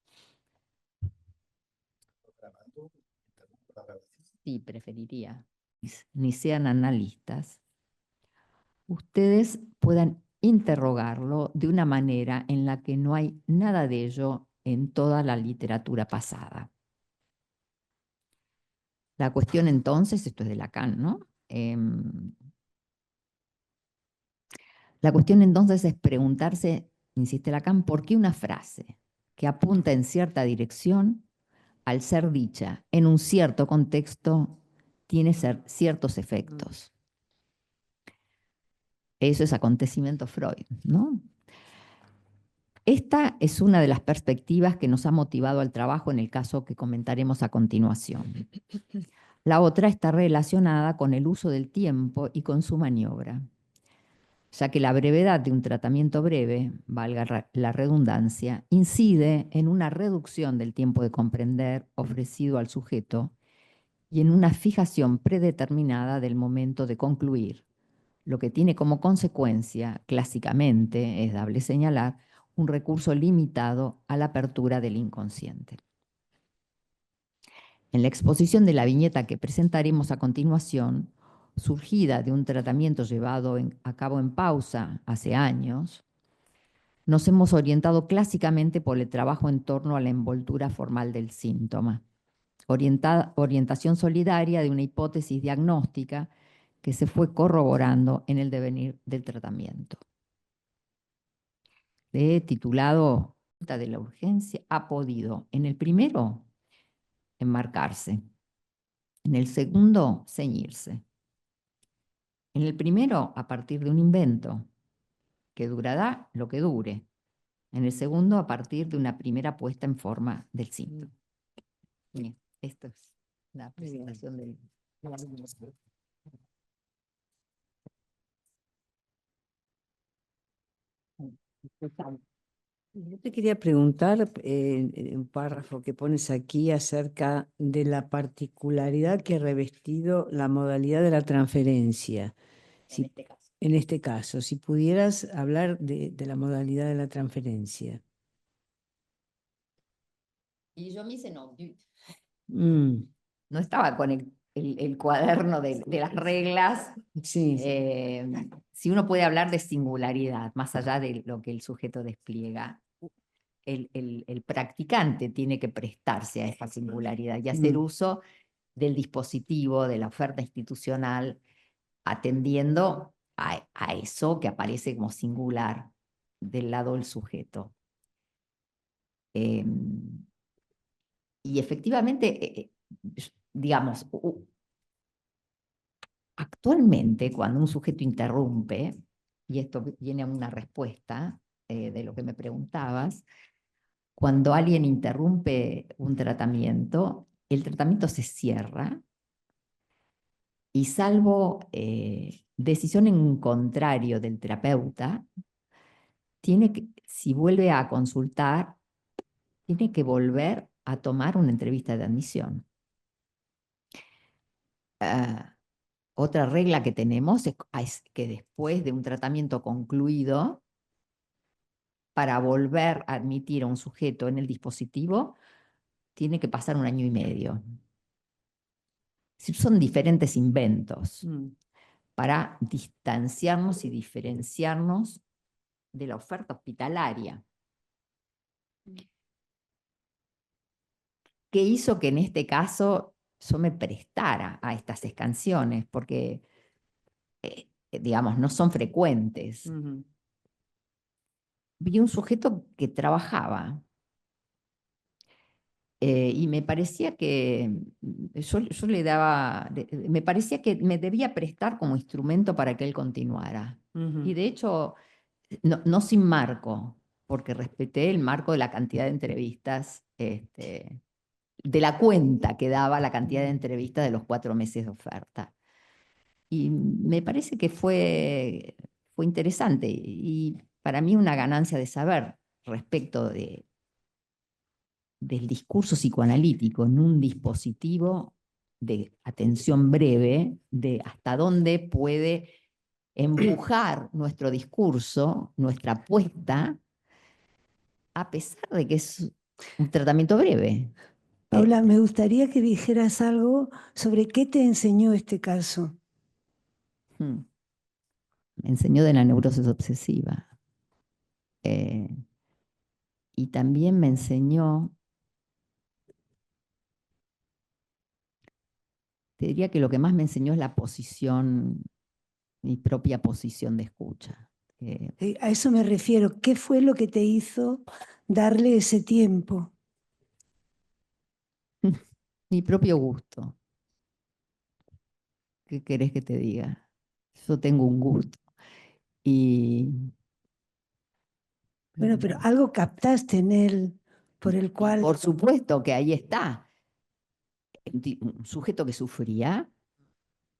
Sí, preferiría. Ni sean analistas, ustedes puedan interrogarlo de una manera en la que no hay nada de ello en toda la literatura pasada. La cuestión entonces, esto es de Lacan, ¿no? La cuestión entonces es preguntarse, insiste Lacan, ¿por qué una frase que apunta en cierta dirección, al ser dicha en un cierto contexto, tiene ciertos efectos? Eso es acontecimiento Freud, ¿no? Esta es una de las perspectivas que nos ha motivado al trabajo en el caso que comentaremos a continuación. La otra está relacionada con el uso del tiempo y con su maniobra, ya que la brevedad de un tratamiento breve, valga la redundancia, incide en una reducción del tiempo de comprender ofrecido al sujeto y en una fijación predeterminada del momento de concluir, lo que tiene como consecuencia, clásicamente, es dable señalar, un recurso limitado a la apertura del inconsciente. En la exposición de la viñeta que presentaremos a continuación, surgida de un tratamiento llevado a cabo en pausa hace años, nos hemos orientado clásicamente por el trabajo en torno a la envoltura formal del síntoma, orientación solidaria de una hipótesis diagnóstica que se fue corroborando en el devenir del tratamiento. Le he titulado de la urgencia ha podido, en el primero, enmarcarse, en el segundo, ceñirse. En el primero, a partir de un invento que durará lo que dure. En el segundo, a partir de una primera puesta en forma del síntoma. Bien, esto es la presentación del... Yo te quería preguntar, un párrafo que pones aquí acerca de la particularidad que ha revestido la modalidad de la transferencia. En este caso. En este caso, si pudieras hablar de la modalidad de la transferencia. Y yo me hice notebook. Mm, No estaba con el cuaderno de las reglas. sí. Si uno puede hablar de singularidad, más allá de lo que el sujeto despliega, el practicante tiene que prestarse a esa singularidad y hacer uso del dispositivo, de la oferta institucional, atendiendo a eso que aparece como singular del lado del sujeto. Y efectivamente, digamos, actualmente cuando un sujeto interrumpe, y esto viene a una respuesta de lo que me preguntabas, cuando alguien interrumpe un tratamiento, el tratamiento se cierra y salvo decisión en contrario del terapeuta, si vuelve a consultar, tiene que volver a tomar una entrevista de admisión. Otra regla que tenemos es que después de un tratamiento concluido, para volver a admitir a un sujeto en el dispositivo, tiene que pasar 1 año y medio. Son diferentes inventos para distanciarnos y diferenciarnos de la oferta hospitalaria. ¿Qué hizo que en este caso yo me prestara a estas escansiones? Porque, digamos, no son frecuentes. Vi un sujeto que trabajaba y me parecía que yo le daba, me parecía que me debía prestar como instrumento para que él continuara. Y de hecho, no sin marco, porque respeté el marco de la cantidad de entrevistas, de la cuenta que daba la cantidad de entrevistas de los 4 meses de oferta. Y me parece que fue interesante y para mí una ganancia de saber respecto del discurso psicoanalítico en un dispositivo de atención breve, de hasta dónde puede empujar nuestro discurso, nuestra apuesta, a pesar de que es un tratamiento breve. Paula, me gustaría que dijeras algo sobre qué te enseñó este caso. Me enseñó de la neurosis obsesiva. Y también me enseñó, te diría que lo que más me enseñó es la posición, mi propia posición de escucha. A eso me refiero. ¿Qué fue lo que te hizo darle ese tiempo? Mi propio gusto. ¿Qué querés que te diga? Yo tengo un gusto. Y Bueno, pero algo captaste en él por el cual... por supuesto que ahí está. Un sujeto que sufría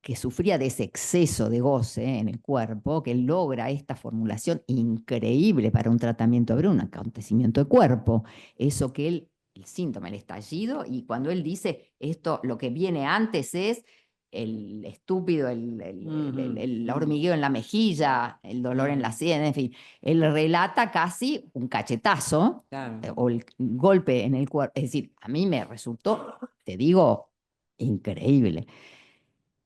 de ese exceso de goce en el cuerpo, que logra esta formulación increíble para un tratamiento breve, un acontecimiento de cuerpo. Eso que el síntoma, el estallido, y cuando él dice esto, lo que viene antes es el estúpido, el hormigueo en la mejilla, el dolor en la sien, en fin. Él relata casi un cachetazo, o el golpe en el cuerpo. Es decir, a mí me resultó, te digo, increíble.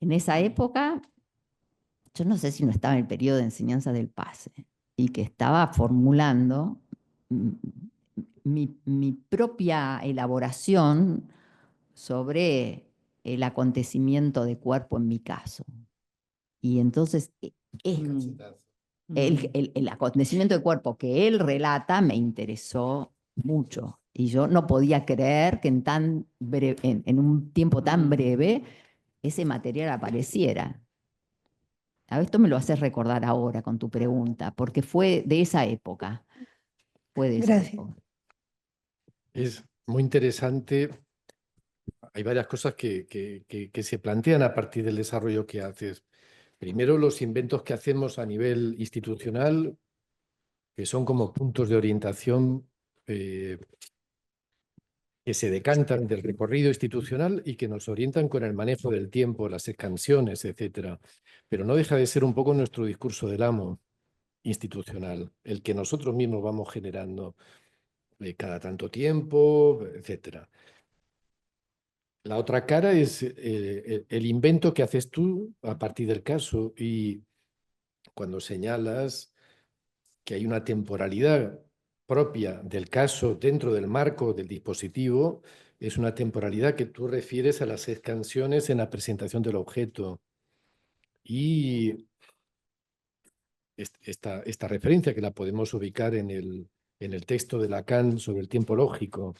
En esa época, yo no sé si no estaba en el periodo de enseñanza del PASE y que estaba formulando mi propia elaboración sobre el acontecimiento de cuerpo en mi caso. Y entonces el acontecimiento de cuerpo que él relata me interesó mucho. Y yo no podía creer que en un tiempo tan breve ese material apareciera. Esto me lo haces recordar ahora con tu pregunta, porque fue de esa época. Fue de esa Gracias. época. Es muy interesante. Hay varias cosas que se plantean a partir del desarrollo que haces. Primero, los inventos que hacemos a nivel institucional, que son como puntos de orientación que se decantan del recorrido institucional y que nos orientan con el manejo del tiempo, las excansiones, etcétera. Pero no deja de ser un poco nuestro discurso del amo institucional, el que nosotros mismos vamos generando cada tanto tiempo, etcétera. La otra cara es el invento que haces tú a partir del caso, y cuando señalas que hay una temporalidad propia del caso dentro del marco del dispositivo, es una temporalidad que tú refieres a las excansiones en la presentación del objeto. Y esta referencia, que la podemos ubicar en el texto de Lacan sobre el tiempo lógico,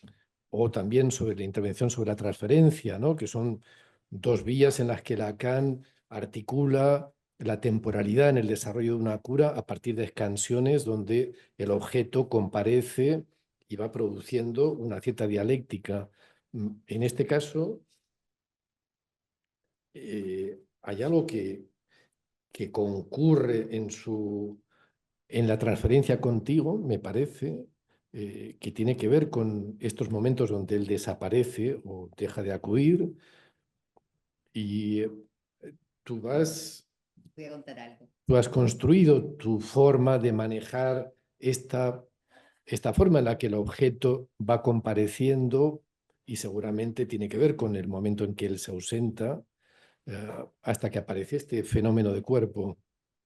o también sobre la intervención sobre la transferencia, ¿no? Que son dos vías en las que Lacan articula la temporalidad en el desarrollo de una cura a partir de excansiones donde el objeto comparece y va produciendo una cierta dialéctica. En este caso, hay algo que concurre en la transferencia contigo, me parece, que tiene que ver con estos momentos donde él desaparece o deja de acudir, y tú Voy a contar algo. has construido tu forma de manejar esta forma en la que el objeto va compareciendo, y seguramente tiene que ver con el momento en que él se ausenta, hasta que aparece este fenómeno de cuerpo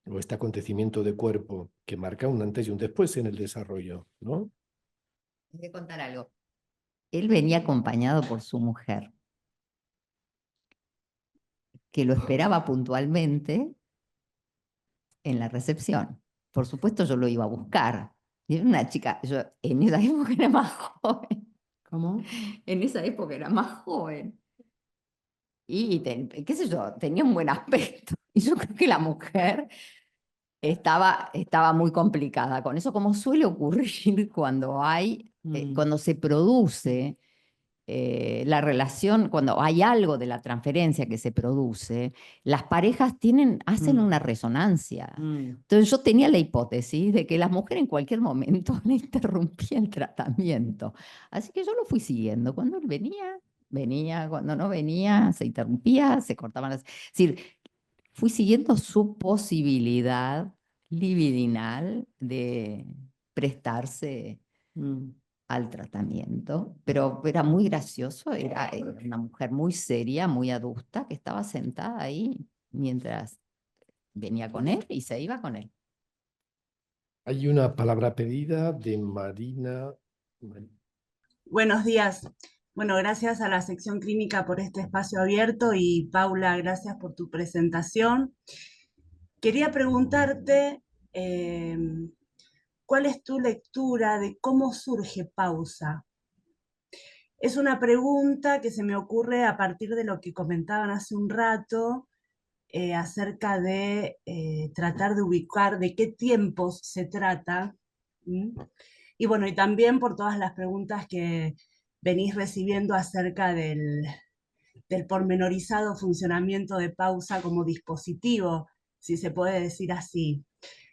o este acontecimiento de cuerpo que marca un antes y un después en el desarrollo, ¿no? Voy a contar algo. Él venía acompañado por su mujer, que lo esperaba puntualmente en la recepción. Por supuesto, yo lo iba a buscar. Y era una chica, yo en esa época era más joven. ¿Cómo? En esa época era más joven. Y, qué sé yo, tenía un buen aspecto. Y yo creo que la mujer estaba muy complicada con eso, como suele ocurrir cuando cuando se produce la relación, cuando hay algo de la transferencia que se produce, las parejas hacen una resonancia. Entonces yo tenía la hipótesis de que la mujer en cualquier momento le interrumpía el tratamiento. Así que yo lo fui siguiendo. Cuando él venía, cuando no venía, se interrumpía, se cortaban las... Es decir, fui siguiendo su posibilidad libidinal de prestarse al tratamiento, pero era muy gracioso, era una mujer muy seria, muy adusta, que estaba sentada ahí mientras venía con él y se iba con él. Hay una palabra pedida de Marina. Buenos días. Bueno, gracias a la sección clínica por este espacio abierto y Paula, gracias por tu presentación. Quería preguntarte ¿cuál es tu lectura de cómo surge Pausa? Es una pregunta que se me ocurre a partir de lo que comentaban hace un rato acerca de tratar de ubicar de qué tiempos se trata. Y bueno, y también por todas las preguntas que venís recibiendo acerca del pormenorizado funcionamiento de Pausa como dispositivo, si se puede decir así.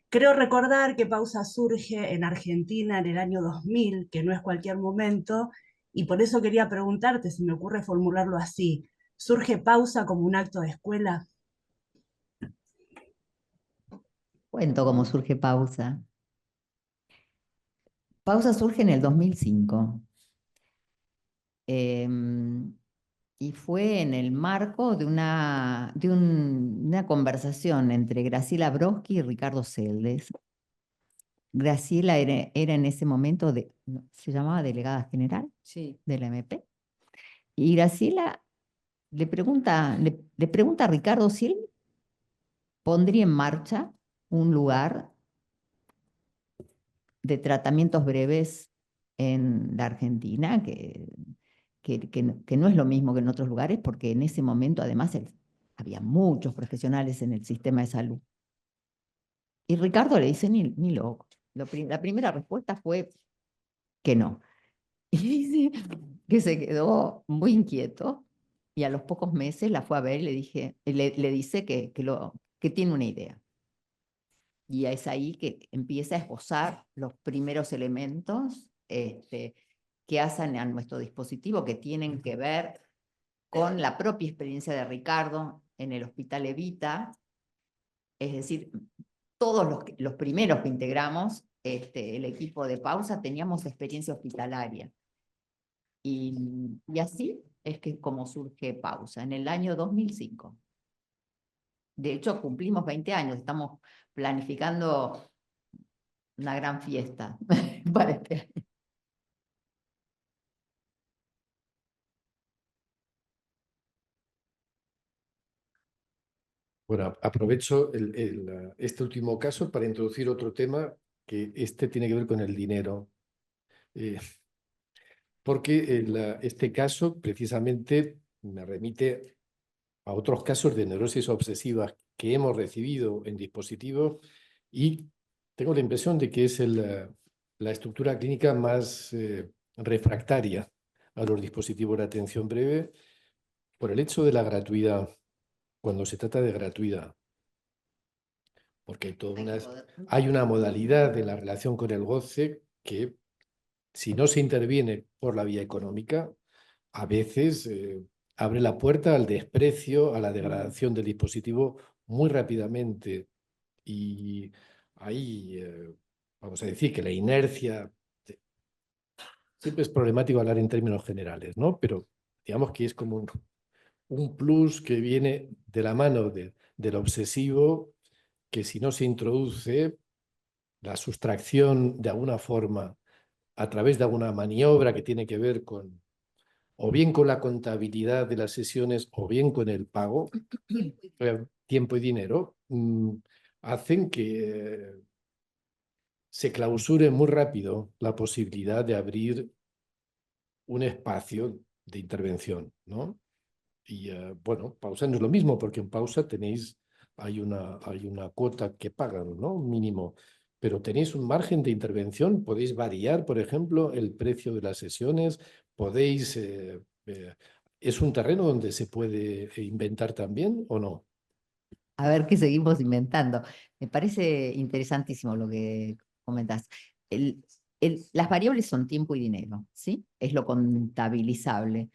Creo recordar que Pausa surge en Argentina en el año 2000, que no es cualquier momento, y por eso quería preguntarte, se me ocurre formularlo así, ¿surge Pausa como un acto de escuela? Cuento cómo surge Pausa. Pausa surge en el 2005. Y fue en el marco de una conversación entre Graciela Broski y Ricardo Celdes. Graciela era en ese momento, se llamaba delegada general de la MP. Y Graciela le pregunta a Ricardo si él pondría en marcha un lugar de tratamientos breves en la Argentina, que no es lo mismo que en otros lugares, porque en ese momento además había muchos profesionales en el sistema de salud. Y Ricardo le dice, ni loco. La primera respuesta fue que no. Y dice que se quedó muy inquieto y a los pocos meses la fue a ver y le dice que tiene una idea. Y es ahí que empieza a esbozar los primeros elementos que hacen a nuestro dispositivo, que tienen que ver con la propia experiencia de Ricardo en el Hospital Evita. Es decir, todos los primeros que integramos el equipo de Pausa teníamos experiencia hospitalaria. Y así es que como surge Pausa, en el año 2005. De hecho, cumplimos 20 años, estamos planificando una gran fiesta para este año. Bueno, aprovecho este último caso para introducir otro tema que tiene que ver con el dinero. Porque este caso precisamente me remite a otros casos de neurosis obsesivas que hemos recibido en dispositivos y tengo la impresión de que es la estructura clínica más refractaria a los dispositivos de atención breve por el hecho de la gratuidad, cuando se trata de gratuidad. Porque hay una modalidad de la relación con el goce que, si no se interviene por la vía económica, a veces abre la puerta al desprecio, a la degradación del dispositivo muy rápidamente. Y ahí, vamos a decir que la inercia, siempre es problemático hablar en términos generales, ¿no? Pero digamos que es como un plus que viene de la mano del obsesivo, que si no se introduce la sustracción de alguna forma a través de alguna maniobra que tiene que ver con o bien con la contabilidad de las sesiones o bien con el pago, tiempo y dinero, hacen que se clausure muy rápido la posibilidad de abrir un espacio de intervención, ¿no? Y bueno, Pausa no es lo mismo, porque en Pausa hay una cuota que pagan, ¿no? Mínimo. Pero tenéis un margen de intervención, podéis variar, por ejemplo, el precio de las sesiones, podéis... ¿es un terreno donde se puede inventar también o no? A ver qué seguimos inventando. Me parece interesantísimo lo que comentás. Las variables son tiempo y dinero, ¿sí? Es lo contabilizable.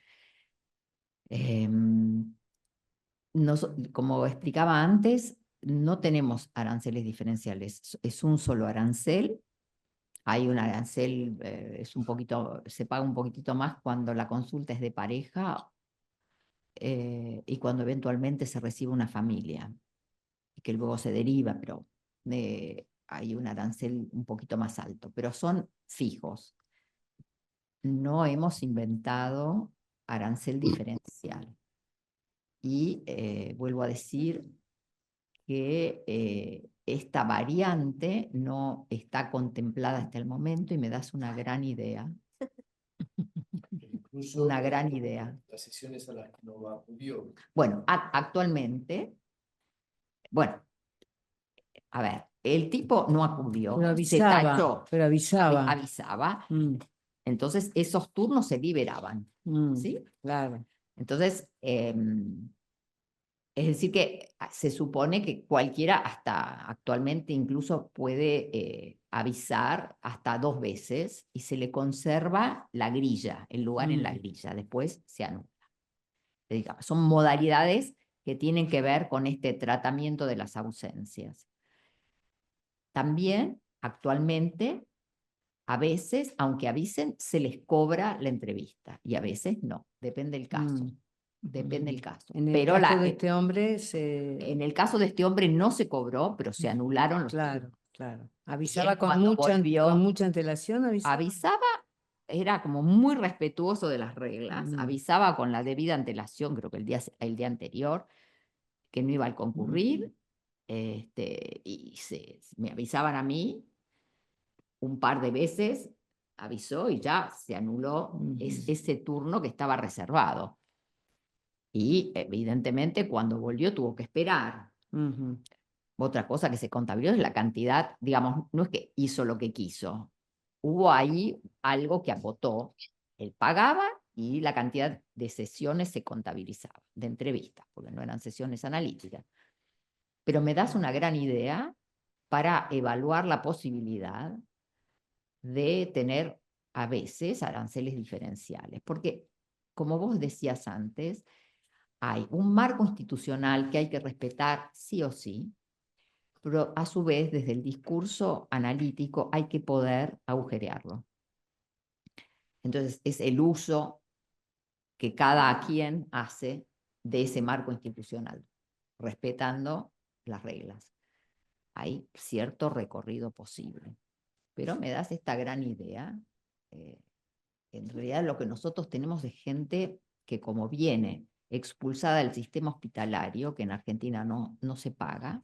Como explicaba antes, no tenemos aranceles diferenciales, es un solo arancel. Hay un arancel, se paga un poquitito más cuando la consulta es de pareja y cuando eventualmente se recibe una familia, y que luego se deriva, pero hay un arancel un poquito más alto, pero son fijos. No hemos inventado arancel diferencial. Y vuelvo a decir que esta variante no está contemplada hasta el momento y me das una gran idea. Incluso Una gran idea. las sesiones a las que no acudió. Bueno, actualmente, bueno, a ver, el tipo no acudió, Pero se avisaba, tachó, pero avisaba. avisaba, Mm, entonces esos turnos se liberaban, mm, ¿sí? claro. Entonces, es decir que se supone que cualquiera hasta actualmente incluso puede avisar hasta 2 veces y se le conserva la grilla, el lugar en la grilla, después se anula. Digamos, son modalidades que tienen que ver con este tratamiento de las ausencias. También, actualmente, a veces, aunque avisen, se les cobra la entrevista y a veces no, depende del caso. Depende del caso. En el Pero caso de este hombre en el caso de este hombre no se cobró, pero se anularon los Claro, turnos. claro. Y Avisaba él cuando volvió, con mucha antelación, avisaba, era como muy respetuoso de las reglas, avisaba con la debida antelación, creo que el día anterior, que no iba a concurrir, y me avisaban a mí un par de veces avisó y ya se anuló Ujú. ese turno que estaba reservado. Y evidentemente cuando volvió tuvo que esperar. Ujú. Otra cosa que se contabilizó es la cantidad, digamos, no es que hizo lo que quiso. Hubo ahí algo que agotó. Él pagaba y la cantidad de sesiones se contabilizaba, de entrevistas, porque no eran sesiones analíticas. Pero me das una gran idea para evaluar la posibilidad de tener a veces aranceles diferenciales. Porque, como vos decías antes, hay un marco institucional que hay que respetar sí o sí, pero a su vez, desde el discurso analítico, hay que poder agujerearlo. Entonces, es el uso que cada quien hace de ese marco institucional, respetando las reglas. Hay cierto recorrido posible, pero me das esta gran idea. En realidad, lo que nosotros tenemos es gente que, como viene expulsada del sistema hospitalario, que en Argentina no se paga,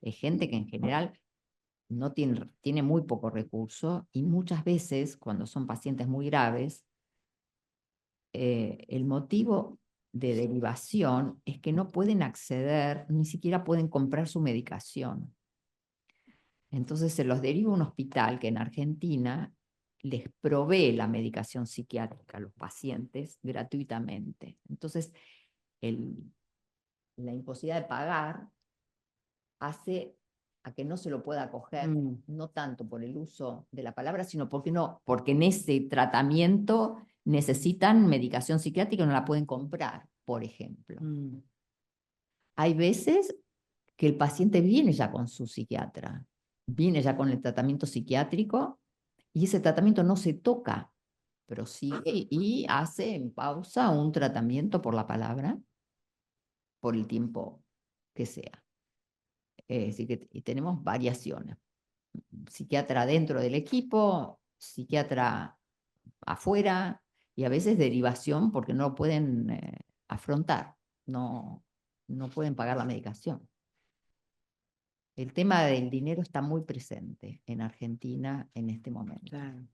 es gente que en general no tiene muy poco recurso y muchas veces, cuando son pacientes muy graves, el motivo de derivación es que no pueden acceder, ni siquiera pueden comprar su medicación. Entonces se los deriva a un hospital que en Argentina les provee la medicación psiquiátrica a los pacientes gratuitamente. Entonces, la imposibilidad de pagar hace a que no se lo pueda acoger, no tanto por el uso de la palabra, sino porque en ese tratamiento necesitan medicación psiquiátrica y no la pueden comprar, por ejemplo. Hay veces que el paciente viene ya con su psiquiatra, viene ya con el tratamiento psiquiátrico y ese tratamiento no se toca, pero sigue y hace en pausa un tratamiento por la palabra por el tiempo que sea. Así que tenemos variaciones. Psiquiatra dentro del equipo, psiquiatra afuera y a veces derivación porque no lo pueden afrontar, no pueden pagar la medicación. El tema del dinero está muy presente en Argentina en este momento. Claro.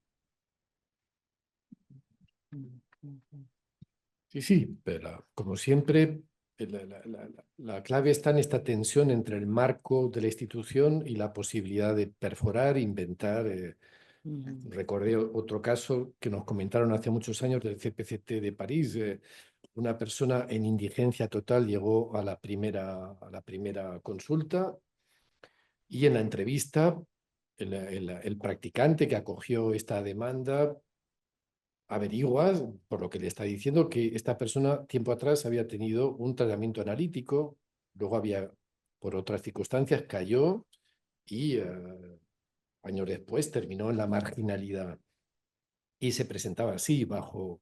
Sí, pero como siempre, la clave está en esta tensión entre el marco de la institución y la posibilidad de perforar, inventar. Recordé otro caso que nos comentaron hace muchos años del CPCT de París. Una persona en indigencia total llegó a la primera consulta y en la entrevista el practicante que acogió esta demanda averigua, por lo que le está diciendo, que esta persona tiempo atrás había tenido un tratamiento analítico, luego por otras circunstancias, cayó y años después terminó en la marginalidad. Y se presentaba así, bajo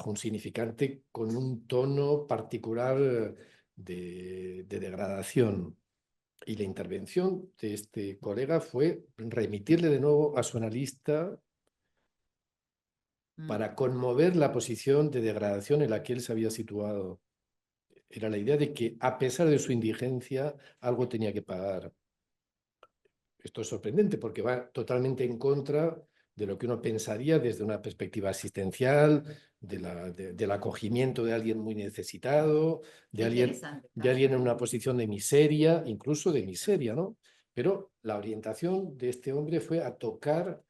un significante con un tono particular de degradación. Y la intervención de este colega fue remitirle de nuevo a su analista para conmover la posición de degradación en la que él se había situado. Era la idea de que, a pesar de su indigencia, algo tenía que pagar. Esto es sorprendente porque va totalmente en contra de lo que uno pensaría desde una perspectiva asistencial, del acogimiento de alguien muy necesitado, de alguien en una posición de miseria, incluso de miseria, ¿no? Pero la orientación de este hombre fue a tocar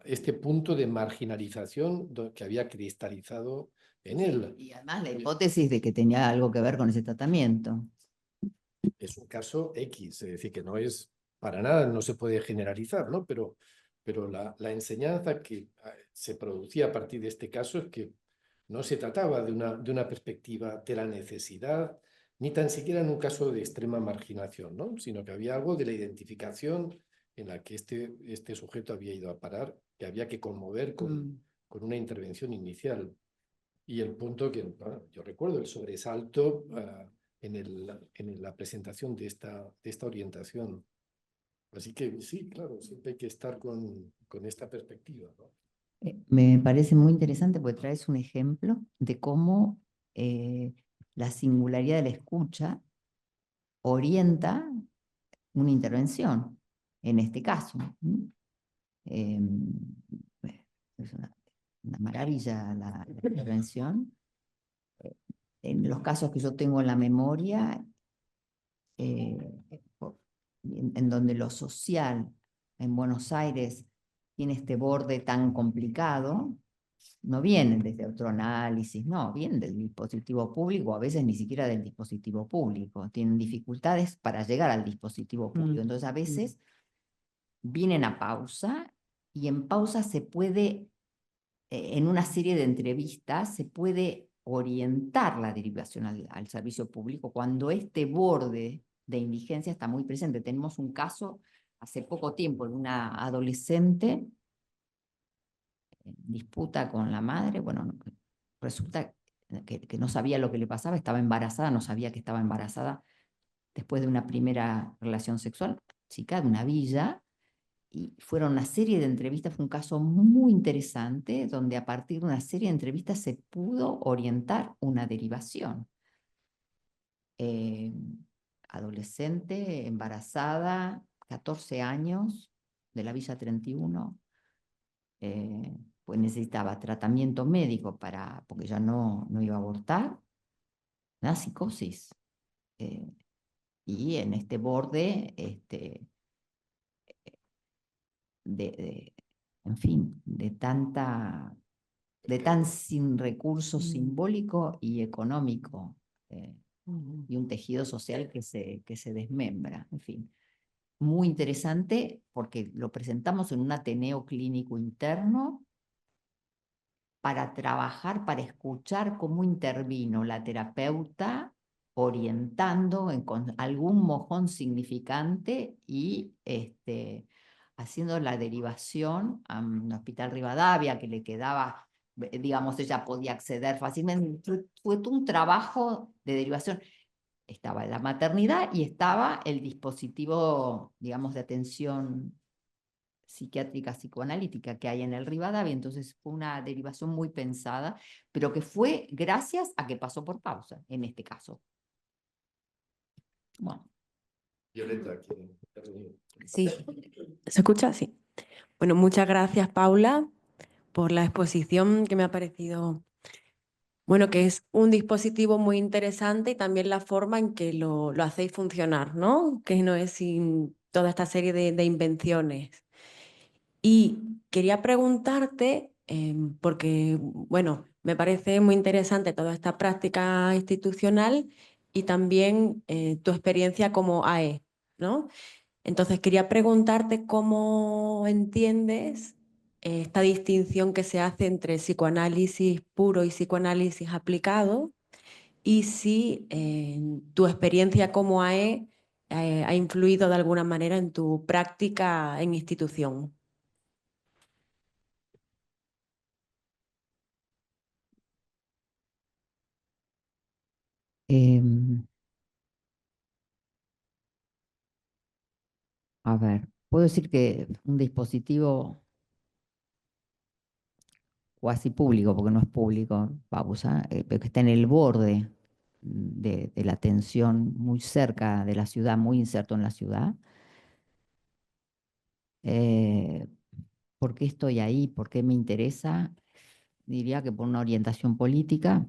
este punto de marginalización que había cristalizado en él. Y además la hipótesis de que tenía algo que ver con ese tratamiento. Es un caso X, es decir, que no es para nada, no se puede generalizar, ¿no? Pero la enseñanza que se producía a partir de este caso es que no se trataba de una perspectiva de la necesidad, ni tan siquiera en un caso de extrema marginación, ¿no? Sino que había algo de la identificación en la que este sujeto había ido a parar, que había que conmover con una intervención inicial. Y el punto que, bueno, yo recuerdo, el sobresalto en la presentación de esta orientación. Así que sí, claro, siempre hay que estar con esta perspectiva, ¿no? Me parece muy interesante porque traes un ejemplo de cómo la singularidad de la escucha orienta una intervención, en este caso. es una maravilla la intervención. En los casos que yo tengo en la memoria, en donde lo social en Buenos Aires tiene este borde tan complicado, no vienen desde otro análisis, no, vienen del dispositivo público, a veces ni siquiera del dispositivo público, tienen dificultades para llegar al dispositivo público, entonces a veces vienen a pausa y en pausa se puede, en una serie de entrevistas, se puede orientar la derivación al servicio público cuando este borde de indigencia está muy presente. Tenemos un caso hace poco tiempo de una adolescente en disputa con la madre. Bueno, resulta que no sabía lo que le pasaba, estaba embarazada, no sabía que estaba embarazada después de una primera relación sexual, chica de una villa, y fueron una serie de entrevistas, fue un caso muy interesante, donde a partir de una serie de entrevistas se pudo orientar una derivación. Adolescente, embarazada, 14 años, de la Villa 31, pues necesitaba tratamiento médico porque ya no iba a abortar, una psicosis. Y en este borde, en fin, de tan sin recurso simbólico y económico, y un tejido social que se desmembra, en fin. Muy interesante porque lo presentamos en un ateneo clínico interno para trabajar, para escuchar cómo intervino la terapeuta orientando con algún mojón significante y haciendo la derivación a un hospital Rivadavia que le quedaba, digamos, ella podía acceder fácilmente. Fue todo un trabajo de derivación. Estaba la maternidad y estaba el dispositivo, digamos, de atención psiquiátrica, psicoanalítica que hay en el Rivadavia, entonces fue una derivación muy pensada, pero que fue gracias a que pasó por pausa, en este caso. Bueno. Violeta, ¿quiere intervenir? Sí, ¿se escucha? Sí. Bueno, muchas gracias, Paula, por la exposición que me ha parecido, bueno, que es un dispositivo muy interesante y también la forma en que lo hacéis funcionar, ¿no? Que no es sin toda esta serie de invenciones. Y quería preguntarte, porque, bueno, me parece muy interesante toda esta práctica institucional y también tu experiencia como AE, ¿no? Entonces quería preguntarte cómo entiendes esta distinción que se hace entre psicoanálisis puro y psicoanálisis aplicado, y si tu experiencia como AE ha influido de alguna manera en tu práctica en institución. A ver, puedo decir que un dispositivo cuasi público, porque no es público, pausa, pero que está en el borde de la atención, muy cerca de la ciudad, muy inserto en la ciudad. ¿Por qué estoy ahí? ¿Por qué me interesa? Diría que por una orientación política,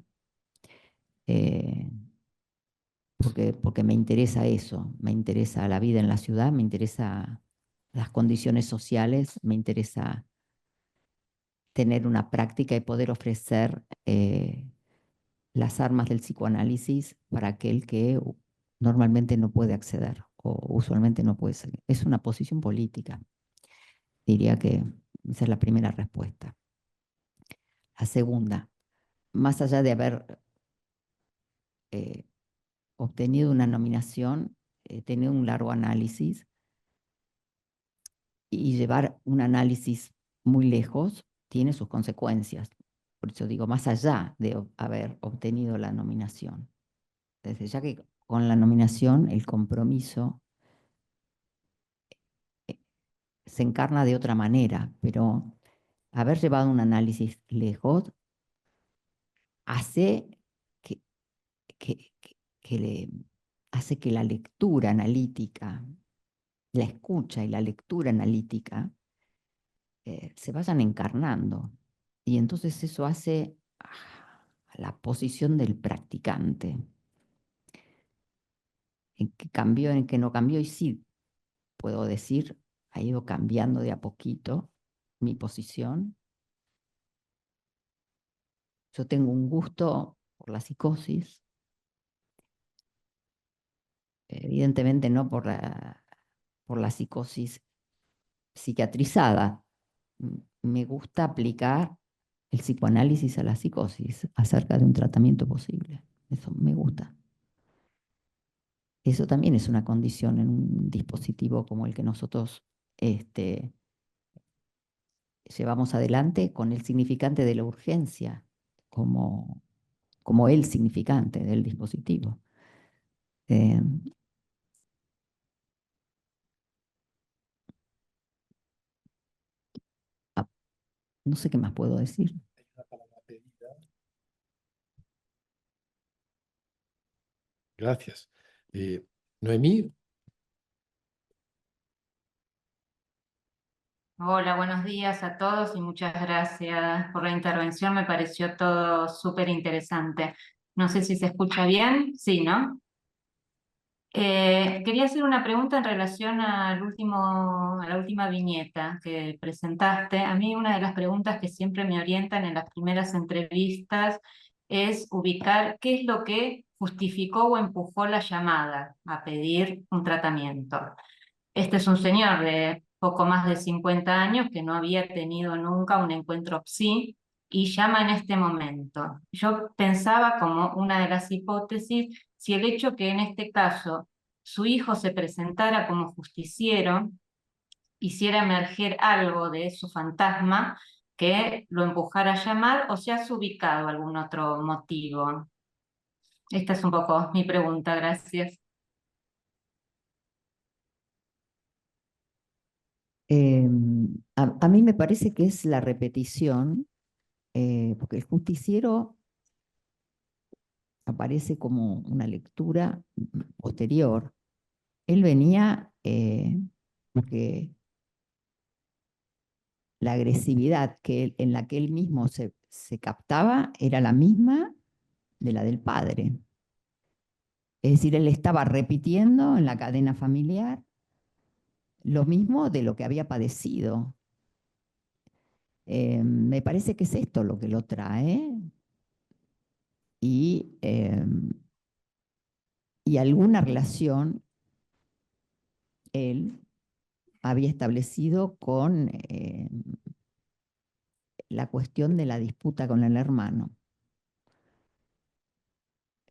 porque me interesa eso, me interesa la vida en la ciudad, me interesa las condiciones sociales, me interesa tener una práctica y poder ofrecer las armas del psicoanálisis para aquel que normalmente no puede acceder o usualmente no puede ser. Es una posición política. Diría que esa es la primera respuesta. La segunda, más allá de haber obtenido una nominación, tener un largo análisis y llevar un análisis muy lejos tiene sus consecuencias. Por eso digo, más allá de haber obtenido la nominación. Desde ya que con la nominación el compromiso se encarna de otra manera, pero haber llevado un análisis lejos hace hace que la lectura analítica, la escucha y la lectura analítica se vayan encarnando Y entonces eso hace a la posición del practicante. En qué cambió, en qué no cambió, y sí, puedo decir, ha ido cambiando de a poquito mi posición. Yo tengo un gusto por la psicosis, evidentemente no por la psicosis psiquiatrizada. Me gusta aplicar el psicoanálisis a la psicosis acerca de un tratamiento posible. Eso me gusta. Eso también es una condición en un dispositivo como el que nosotros llevamos adelante, con el significante de la urgencia como el significante del dispositivo. Eh, no sé qué más puedo decir. Gracias. Noemí. Hola, buenos días a todos y muchas gracias por la intervención. Me pareció todo súper interesante. No sé si se escucha bien. Sí, ¿no? Quería hacer una pregunta en relación a la última viñeta que presentaste. A mí una de las preguntas que siempre me orientan en las primeras entrevistas es ubicar qué es lo que justificó o empujó la llamada a pedir un tratamiento. Este es un señor de poco más de 50 años que no había tenido nunca un encuentro psi y llama en este momento. Yo pensaba como una de las hipótesis si el hecho que en este caso su hijo se presentara como justiciero hiciera emerger algo de su fantasma que lo empujara a llamar, o si has ubicado algún otro motivo. Esta es un poco mi pregunta, gracias. A mí me parece que es la repetición, porque el justiciero aparece como una lectura posterior. Él venía porque la agresividad en la que él mismo se captaba era la misma de la del padre. Es decir, él estaba repitiendo en la cadena familiar lo mismo de lo que había padecido. Me parece que es esto lo que lo trae y alguna relación él había establecido con la cuestión de la disputa con el hermano.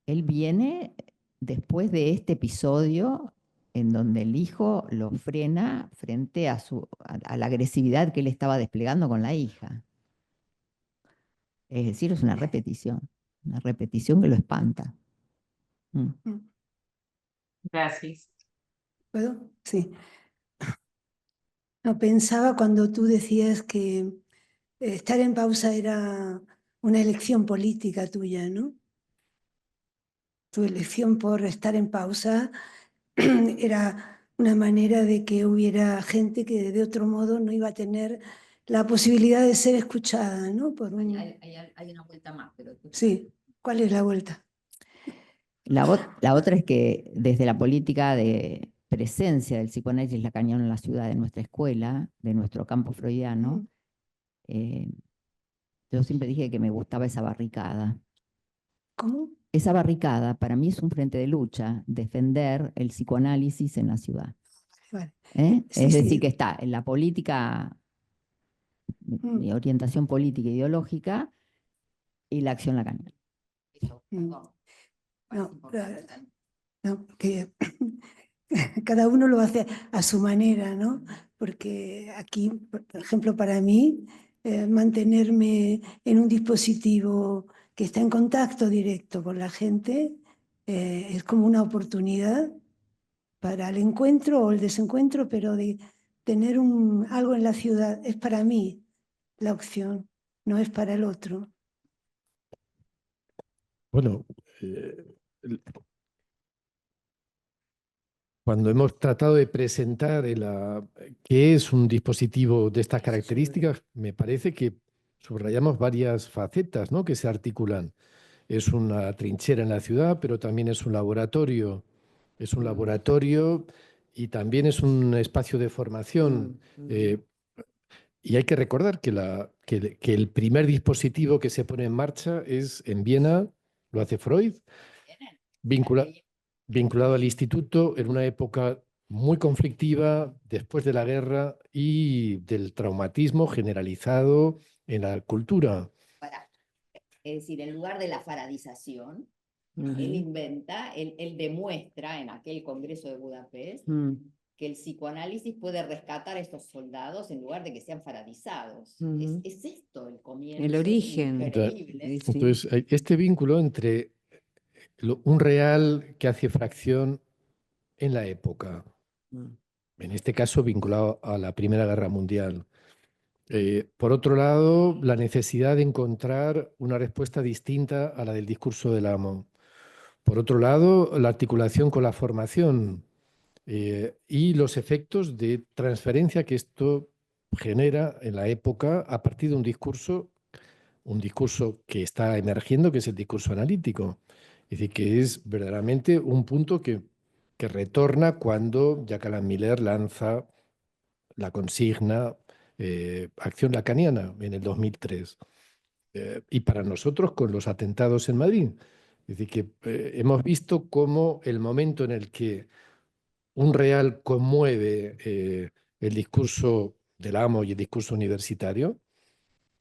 Él viene después de este episodio en donde el hijo lo frena frente a la agresividad que él estaba desplegando con la hija. Es decir, es una repetición que lo espanta. Gracias. ¿Puedo? Sí. No, pensaba cuando tú decías que estar en pausa era una elección política tuya, ¿no? Tu elección por estar en pausa era una manera de que hubiera gente que de otro modo no iba a tener la posibilidad de ser escuchada, ¿no? Hay una vuelta más, pero... Sí, ¿cuál es la vuelta? La otra es que desde la política de presencia del psicoanálisis lacaniano en la ciudad de nuestra escuela, de nuestro campo freudiano, yo siempre dije que me gustaba esa barricada. ¿Cómo? Esa barricada para mí es un frente de lucha, defender el psicoanálisis en la ciudad. Vale. Es Sí, decir, sí. que está en la política, mi orientación política e ideológica y la acción lacaniana. No, que cada uno lo hace a su manera, ¿no? Porque aquí, por ejemplo, para mí, mantenerme en un dispositivo que está en contacto directo con la gente es como una oportunidad para el encuentro o el desencuentro, pero de tener algo en la ciudad es para mí la opción, no es para el otro. Bueno, cuando hemos tratado de presentar qué es un dispositivo de estas características, me parece que subrayamos varias facetas, ¿no?, que se articulan. Es una trinchera en la ciudad, pero también es un laboratorio. Es un laboratorio y también es un espacio de formación. Y hay que recordar que el primer dispositivo que se pone en marcha es en Viena, lo hace Freud, vinculado al instituto en una época muy conflictiva después de la guerra y del traumatismo generalizado en la cultura. Es decir, en lugar de la faradización, él inventa, él demuestra en aquel congreso de Budapest que el psicoanálisis puede rescatar a estos soldados en lugar de que sean faradizados. Es esto el comienzo. El origen. Increíble. Entonces, este vínculo entre un real que hace fracción en la época, en este caso vinculado a la Primera Guerra Mundial. Por otro lado, la necesidad de encontrar una respuesta distinta a la del discurso del amo. Por otro lado, la articulación con la formación y los efectos de transferencia que esto genera en la época a partir de un discurso que está emergiendo, que es el discurso analítico. Es decir, que es verdaderamente un punto que retorna cuando Jack Alan Miller lanza la consigna Acción Lacaniana en el 2003. Y para nosotros con los atentados en Madrid. Es decir, que hemos visto cómo el momento en el que un real conmueve el discurso del amo y el discurso universitario,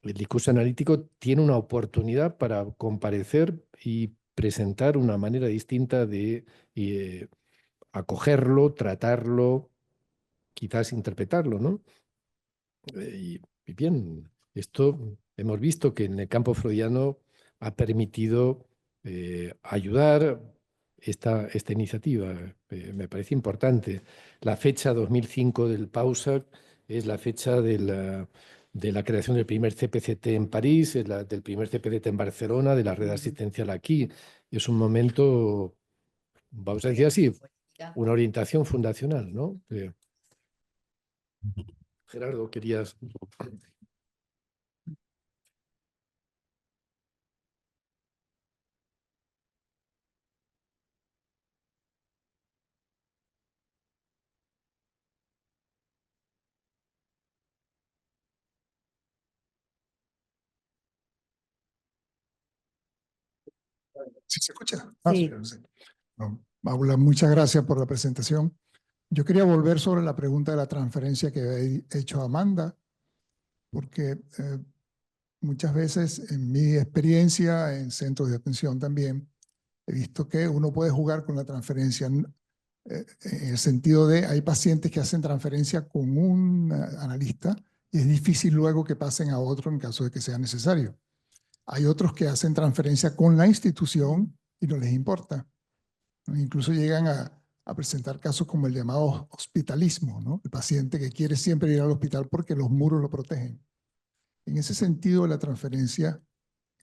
el discurso analítico tiene una oportunidad para comparecer y presentar una manera distinta de acogerlo, tratarlo, quizás interpretarlo, ¿no? Y bien, esto hemos visto que en el campo freudiano ha permitido ayudar esta iniciativa. Me parece importante. La fecha 2005 del PAUSAC es la fecha de la creación del primer CPCT en París, del primer CPCT en Barcelona, de la red asistencial aquí. Es un momento, vamos a decir así, una orientación fundacional, ¿no? Gerardo, querías... ¿Sí se escucha? Sí. Sí. No, Paula, muchas gracias por la presentación. Yo quería volver sobre la pregunta de la transferencia que había hecho Amanda, porque muchas veces en mi experiencia en centros de atención también, he visto que uno puede jugar con la transferencia en el sentido de hay pacientes que hacen transferencia con un analista y es difícil luego que pasen a otro en caso de que sea necesario. Hay otros que hacen transferencia con la institución y no les importa. Incluso llegan a presentar casos como el llamado hospitalismo, ¿no? El paciente que quiere siempre ir al hospital porque los muros lo protegen. En ese sentido, la transferencia,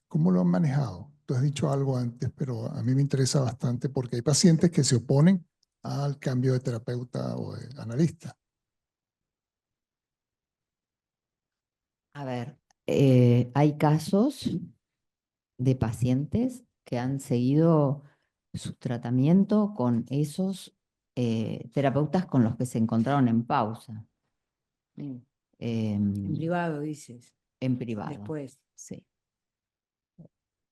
¿cómo lo han manejado? Tú has dicho algo antes, pero a mí me interesa bastante porque hay pacientes que se oponen al cambio de terapeuta o de analista. A ver, hay casos de pacientes que han seguido su tratamiento con esos terapeutas con los que se encontraron en pausa. En privado, dices. En privado. Después. Sí.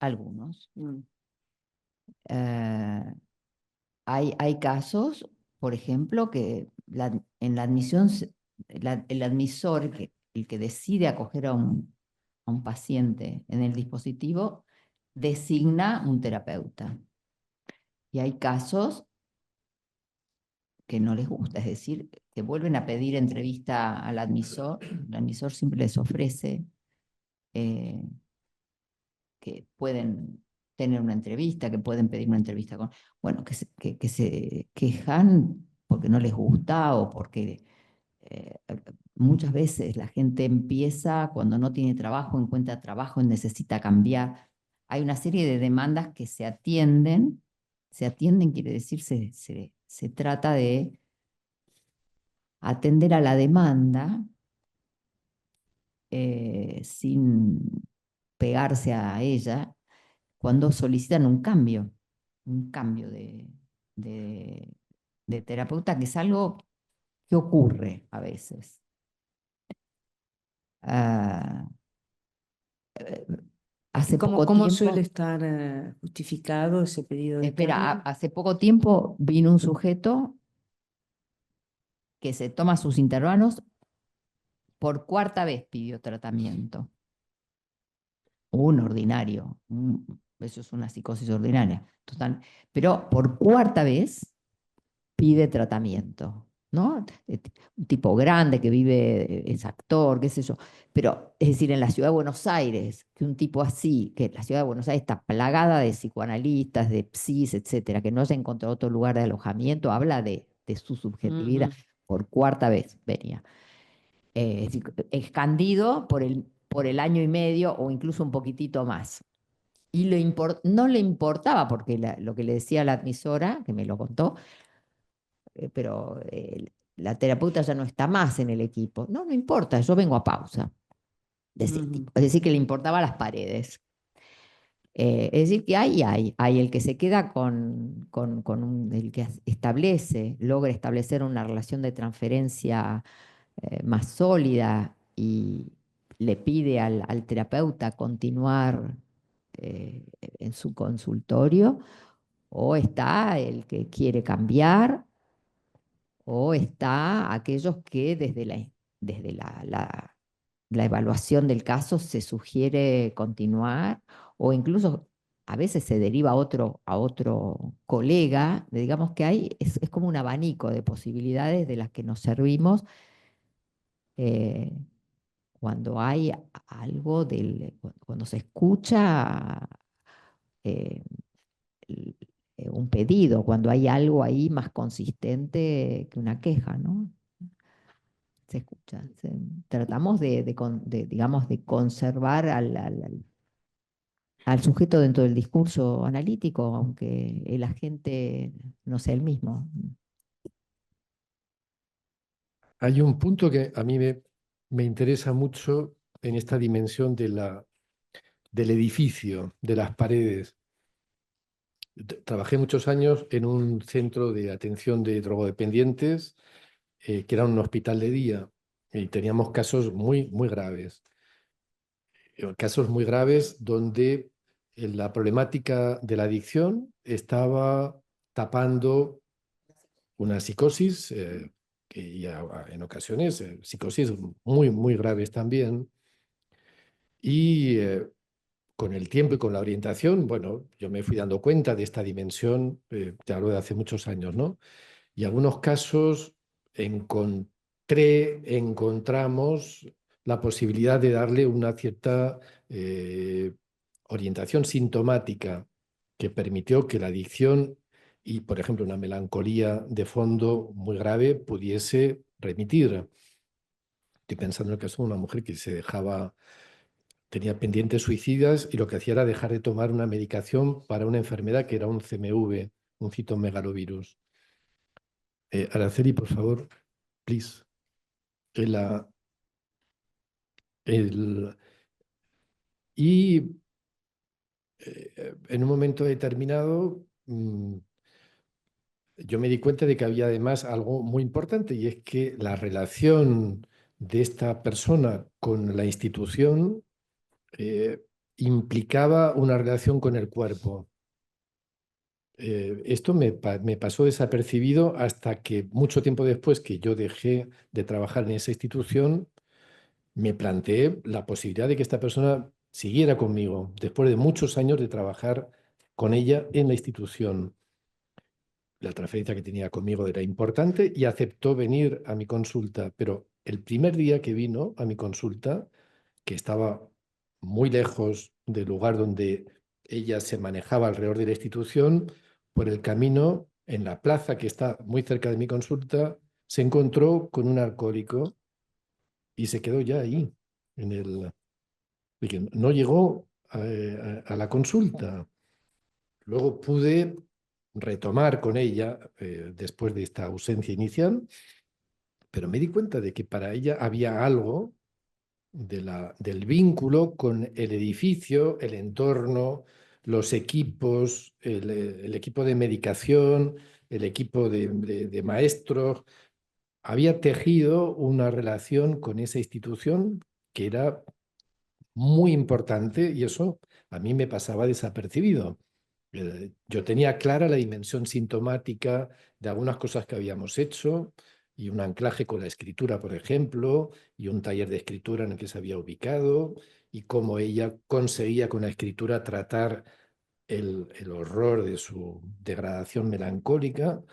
Algunos. Mm. Hay casos, por ejemplo, que en la admisión, el admisor, el que decide acoger a un paciente en el dispositivo, designa un terapeuta. Y hay casos que no les gusta, es decir, que vuelven a pedir entrevista al admisor, el admisor siempre les ofrece que pueden tener una entrevista, que pueden pedir una entrevista con, bueno, que se quejan porque no les gusta o porque muchas veces la gente empieza cuando no tiene trabajo, encuentra trabajo y necesita cambiar. Hay una serie de demandas que se atienden quiere decir se trata de atender a la demanda sin pegarse a ella, cuando solicitan un cambio de terapeuta, que es algo que ocurre a veces. Hace poco ¿Cómo tiempo, suele estar justificado ese pedido de cambio? hace poco tiempo vino un sujeto que se toma sus intervalos, por 4ª vez pidió tratamiento. Un ordinario, eso es una psicosis ordinaria, total, pero por 4ª vez pide tratamiento, ¿no? Un tipo grande que vive, es actor, qué sé yo, pero es decir, en la ciudad de Buenos Aires, que un tipo así, que la ciudad de Buenos Aires está plagada de psicoanalistas, de psis, etcétera, que no haya encontrado otro lugar de alojamiento, habla de su subjetividad. Por 4ª vez venía. Es decir, escandido por el año y medio o incluso un poquitito más. Y no le importaba, porque lo que le decía la admisora, que me lo contó, pero la terapeuta ya no está más en el equipo. No, no importa, yo vengo a pausa. Es decir, que le importaba las paredes. Es decir, que hay el que se queda el que logra establecer una relación de transferencia más sólida y le pide al terapeuta continuar en su consultorio, o está el que quiere cambiar, o está aquellos que desde la evaluación del caso se sugiere continuar, o incluso a veces se deriva a otro colega. Digamos que es como un abanico de posibilidades de las que nos servimos cuando hay algo cuando se escucha un pedido, cuando hay algo ahí más consistente que una queja, ¿no? Se escucha. Tratamos digamos, de conservar al sujeto dentro del discurso analítico, aunque el agente no sea el mismo. Hay un punto que a mí me interesa mucho en esta dimensión del edificio, de las paredes. Trabajé muchos años en un centro de atención de drogodependientes, que era un hospital de día, y teníamos casos muy, muy graves. Casos muy graves donde la problemática de la adicción estaba tapando una psicosis, que ya en ocasiones, psicosis muy, muy graves también. Y con el tiempo y con la orientación, bueno, yo me fui dando cuenta de esta dimensión, te hablo de hace muchos años, ¿no? Y en algunos casos encontramos la posibilidad de darle una cierta orientación sintomática que permitió que la adicción y, por ejemplo, una melancolía de fondo muy grave pudiese remitir. Estoy pensando en el caso de una mujer que tenía pendientes suicidas y lo que hacía era dejar de tomar una medicación para una enfermedad que era un CMV, un citomegalovirus. Araceli, por favor, please. Y en un momento determinado yo me di cuenta de que había además algo muy importante, y es que la relación de esta persona con la institución implicaba una relación con el cuerpo. Esto me pasó desapercibido hasta que mucho tiempo después que yo dejé de trabajar en esa institución, me planteé la posibilidad de que esta persona siguiera conmigo después de muchos años de trabajar con ella en la institución. La transferencia que tenía conmigo era importante y aceptó venir a mi consulta, pero el primer día que vino a mi consulta, que estaba muy lejos del lugar donde ella se manejaba alrededor de la institución, por el camino, en la plaza que está muy cerca de mi consulta, se encontró con un alcohólico y se quedó ya ahí. No llegó a la consulta. Luego pude retomar con ella después de esta ausencia inicial, pero me di cuenta de que para ella había algo del vínculo con el edificio, el entorno, los equipos, el equipo de medicación, el equipo de maestros. Había tejido una relación con esa institución que era muy importante y eso a mí me pasaba desapercibido. Yo tenía clara la dimensión sintomática de algunas cosas que habíamos hecho y un anclaje con la escritura, por ejemplo, y un taller de escritura en el que se había ubicado y cómo ella conseguía con la escritura tratar el horror de su degradación melancólica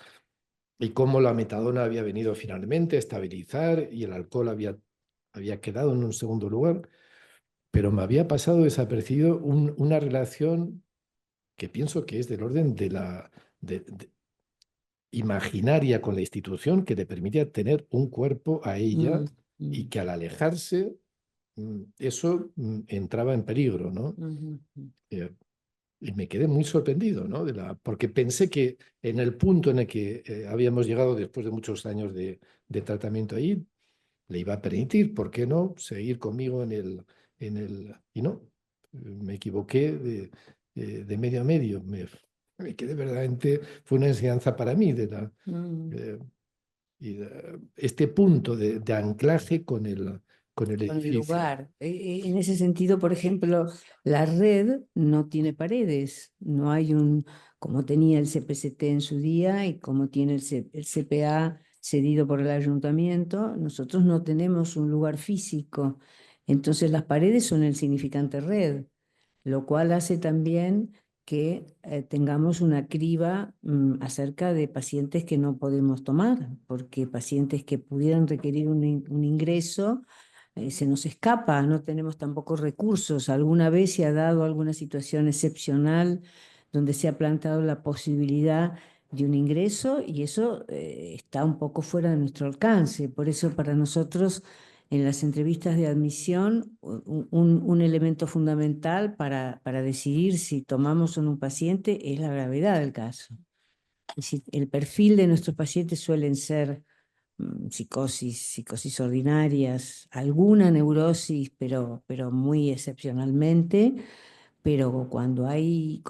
y cómo la metadona había venido finalmente a estabilizar y el alcohol había quedado en un segundo lugar, pero me había pasado desapercibido una relación que pienso que es del orden de la imaginaria con la institución que le permitía tener un cuerpo a ella y que al alejarse eso entraba en peligro, ¿no? Y me quedé muy sorprendido, ¿no? Porque pensé que en el punto en el que habíamos llegado después de muchos años de tratamiento ahí, le iba a permitir, ¿por qué no?, seguir conmigo en el... Y no, me equivoqué de medio a medio. Me quedé verdaderamente... Fue una enseñanza para mí este punto de anclaje con el edificio. Lugar. En ese sentido, por ejemplo, la red no tiene paredes, no hay como tenía el CPCT en su día y como tiene el CPA cedido por el ayuntamiento, nosotros no tenemos un lugar físico, entonces las paredes son el significante red, lo cual hace también que tengamos una criba acerca de pacientes que no podemos tomar, porque pacientes que pudieran requerir un ingreso, se nos escapa, no tenemos tampoco recursos. Alguna vez se ha dado alguna situación excepcional donde se ha planteado la posibilidad de un ingreso y eso está un poco fuera de nuestro alcance. Por eso para nosotros en las entrevistas de admisión un elemento fundamental para decidir si tomamos o no un paciente es la gravedad del caso. Es decir, el perfil de nuestros pacientes suelen ser psicosis ordinarias, alguna neurosis, pero muy excepcionalmente, pero cuando hay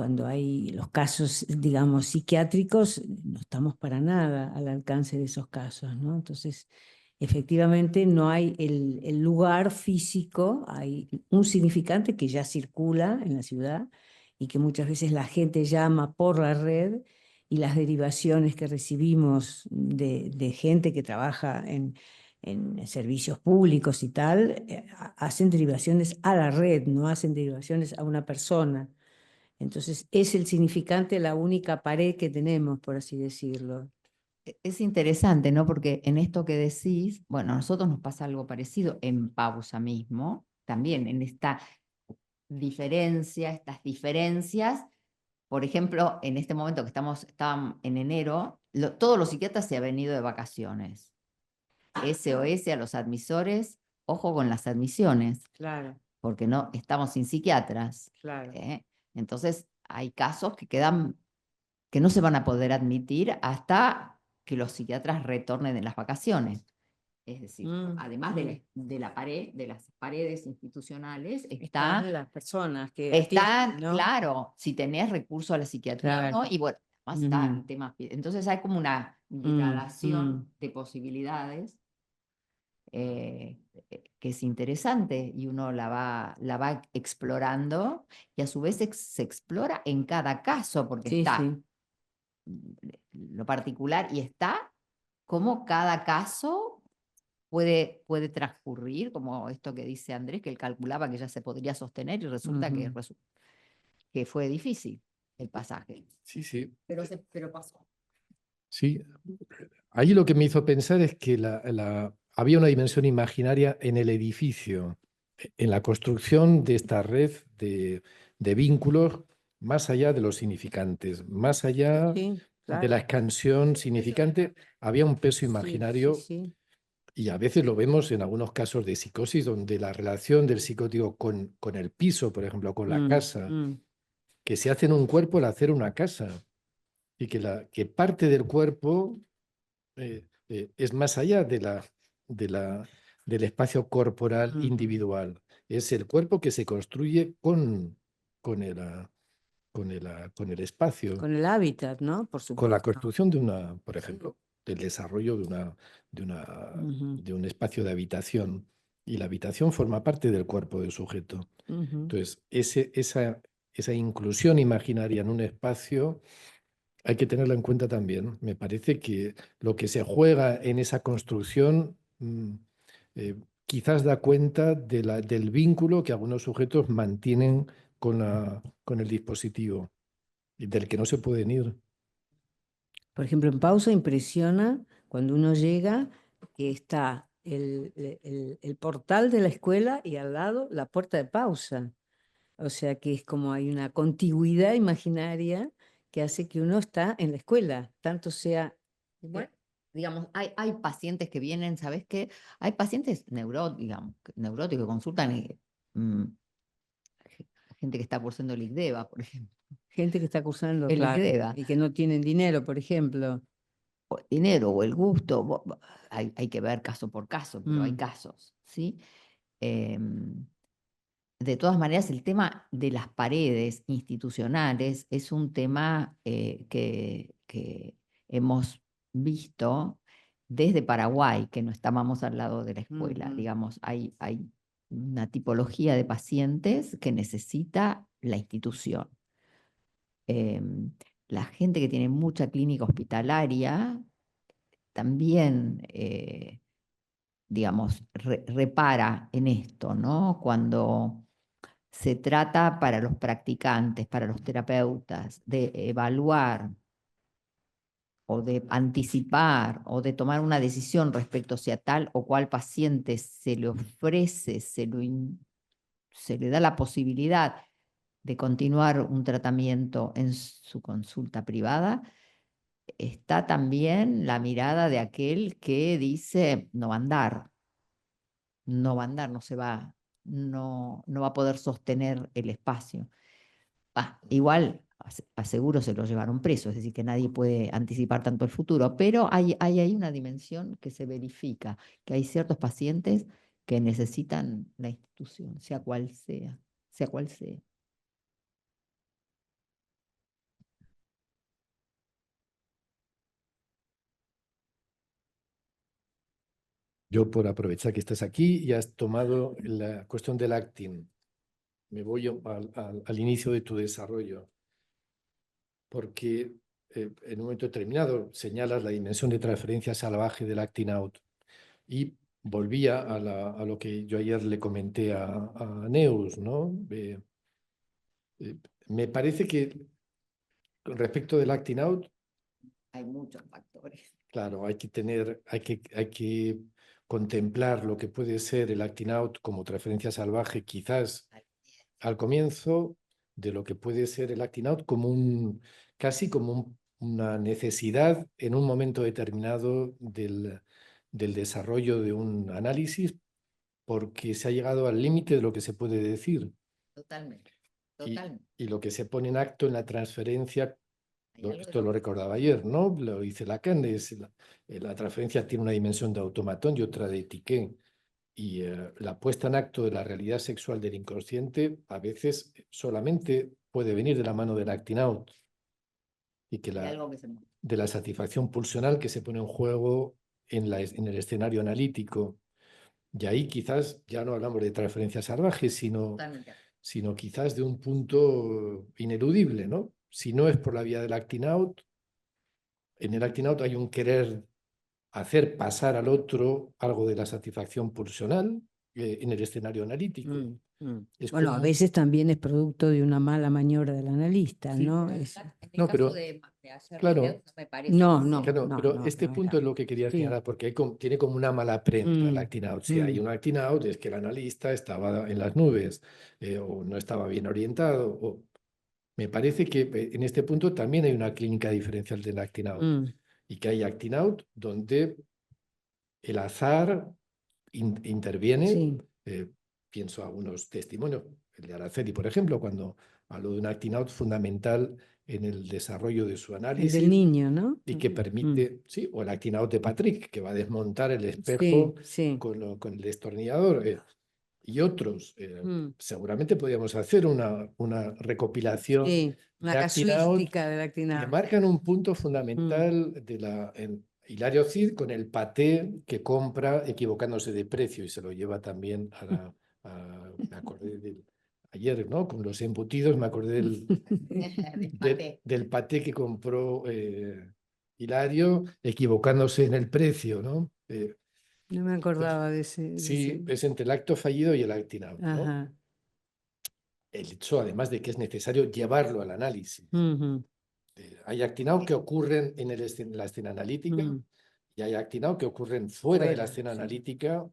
los casos, digamos, psiquiátricos, no estamos para nada al alcance de esos casos, ¿no? Entonces, efectivamente no hay el lugar físico, hay un significante que ya circula en la ciudad y que muchas veces la gente llama por la red, y las derivaciones que recibimos de gente que trabaja en servicios públicos y tal, hacen derivaciones a la red, no hacen derivaciones a una persona. Entonces es el significante, la única pared que tenemos, por así decirlo. Es interesante, ¿no? Porque en esto que decís, bueno, a nosotros nos pasa algo parecido en Pausa mismo, también en esta diferencia, estas diferencias. Por ejemplo, en este momento que estamos en enero, todos los psiquiatras se han venido de vacaciones. SOS a los admisores, ojo con las admisiones. Claro. Porque no estamos sin psiquiatras. Claro. Entonces, hay casos que no se van a poder admitir hasta que los psiquiatras retornen de las vacaciones. Es decir, además de las paredes institucionales, están las personas que están, ¿no? Claro, si tenés recurso a la psiquiatría, ¿no? Y bueno, más está temas. Entonces hay como una degradación de posibilidades que es interesante y uno la va explorando y a su vez se explora en cada caso porque está lo particular y está como cada caso puede transcurrir, como esto que dice Andrés, que él calculaba que ya se podría sostener y resulta que fue difícil el pasaje. Sí, sí. Pero pasó. Sí, ahí lo que me hizo pensar es que había una dimensión imaginaria en el edificio, en la construcción de esta red de vínculos más allá de los significantes, más allá de la expansión significante, había un peso imaginario y a veces lo vemos en algunos casos de psicosis donde la relación del psicótico con el piso, por ejemplo, con la casa, que se hace en un cuerpo al hacer una casa y que parte del cuerpo es más allá de del espacio corporal individual. Es el cuerpo que se construye con el espacio. Con el hábitat, ¿no? Por supuesto. Con la construcción de una, por ejemplo, del desarrollo de un espacio de habitación. Y la habitación forma parte del cuerpo del sujeto. Entonces, esa inclusión imaginaria en un espacio hay que tenerla en cuenta también. Me parece que lo que se juega en esa construcción quizás da cuenta del vínculo que algunos sujetos mantienen con el dispositivo y del que no se pueden ir. Por ejemplo, en Pausa impresiona cuando uno llega que está el portal de la escuela y al lado la puerta de Pausa. O sea que es como hay una contigüidad imaginaria que hace que uno está en la escuela, tanto sea... Bueno, digamos, hay pacientes que vienen, ¿sabes qué? Hay pacientes neuróticos que consultan y, gente que está cursando el ICDEVA, por ejemplo. Gente que está cursando, El claro, ICDEVA. y que no tienen dinero, por ejemplo. O el dinero o el gusto, hay que ver caso por caso, pero hay casos, ¿sí? De todas maneras, el tema de las paredes institucionales es un tema que hemos visto desde Paraguay, que no estábamos al lado de la escuela. Digamos, hay una tipología de pacientes que necesita la institución. La gente que tiene mucha clínica hospitalaria también, digamos, repara en esto, ¿no? Cuando se trata para los practicantes, para los terapeutas, de evaluar o de anticipar o de tomar una decisión respecto si a tal o cual paciente se le ofrece, se le da la posibilidad de continuar un tratamiento en su consulta privada, está también la mirada de aquel que dice no va a andar, no se va, no va a poder sostener el espacio. Igual, aseguro se lo llevaron preso, es decir, que nadie puede anticipar tanto el futuro, pero hay una dimensión que se verifica, que hay ciertos pacientes que necesitan la institución, sea cual sea. Yo, por aprovechar que estás aquí y has tomado la cuestión del acting, me voy al inicio de tu desarrollo, porque en un momento determinado señalas la dimensión de transferencia salvaje del acting out y volvía a lo que yo ayer le comenté a Neus, ¿no? Me parece que con respecto del acting out, Hay muchos factores. claro, hay que contemplar lo que puede ser el acting out como transferencia salvaje, quizás al comienzo, de lo que puede ser el acting out como casi como una necesidad en un momento determinado del desarrollo de un análisis, porque se ha llegado al límite de lo que se puede decir. Totalmente. Y lo que se pone en acto en la transferencia, esto lo recordaba ayer, ¿no? Lo dice Lacan, la transferencia tiene una dimensión de automatón y otra de etiqué. Y la puesta en acto de la realidad sexual del inconsciente a veces solamente puede venir de la mano del acting out. Y que de la satisfacción pulsional que se pone en juego en el escenario analítico. Y ahí quizás ya no hablamos de transferencia salvaje, sino quizás de un punto ineludible, ¿no? Si no es por la vía del acting out, en el acting out hay un querer hacer pasar al otro algo de la satisfacción pulsional en el escenario analítico. Bueno, a veces también es producto de una mala maniobra del analista, sí, ¿no? No, pero claro, pero este punto es lo que quería señalar, porque tiene como una mala prensa el acting out. Si hay un acting out es que el analista estaba en las nubes o no estaba bien orientado. Me parece que en este punto también hay una clínica diferencial del acting out y que hay acting out donde el azar interviene. Sí. Pienso a algunos testimonios, el de Araceli, por ejemplo, cuando habló de un acting out fundamental en el desarrollo de su El análisis. del niño, ¿no? Y que permite, sí, o el acting out de Patrick, que va a desmontar el Sí, espejo sí. con el destornillador. Y otros. Seguramente podríamos hacer una recopilación Sí, de una acting out casuística del acting que out. marcan un punto fundamental en Hilario Cid con el paté que compra equivocándose de precio y se lo lleva también me acordé ayer, ¿no? Con los embutidos, me acordé del paté que compró Hilario equivocándose en el precio, ¿no? No me acordaba de ese. Sí, es entre el acto fallido y el acting out, ¿no? Ajá. El hecho, además de que es necesario llevarlo al análisis. Hay acting out que ocurren en la escena analítica y hay acting out que ocurren fuera de la escena analítica.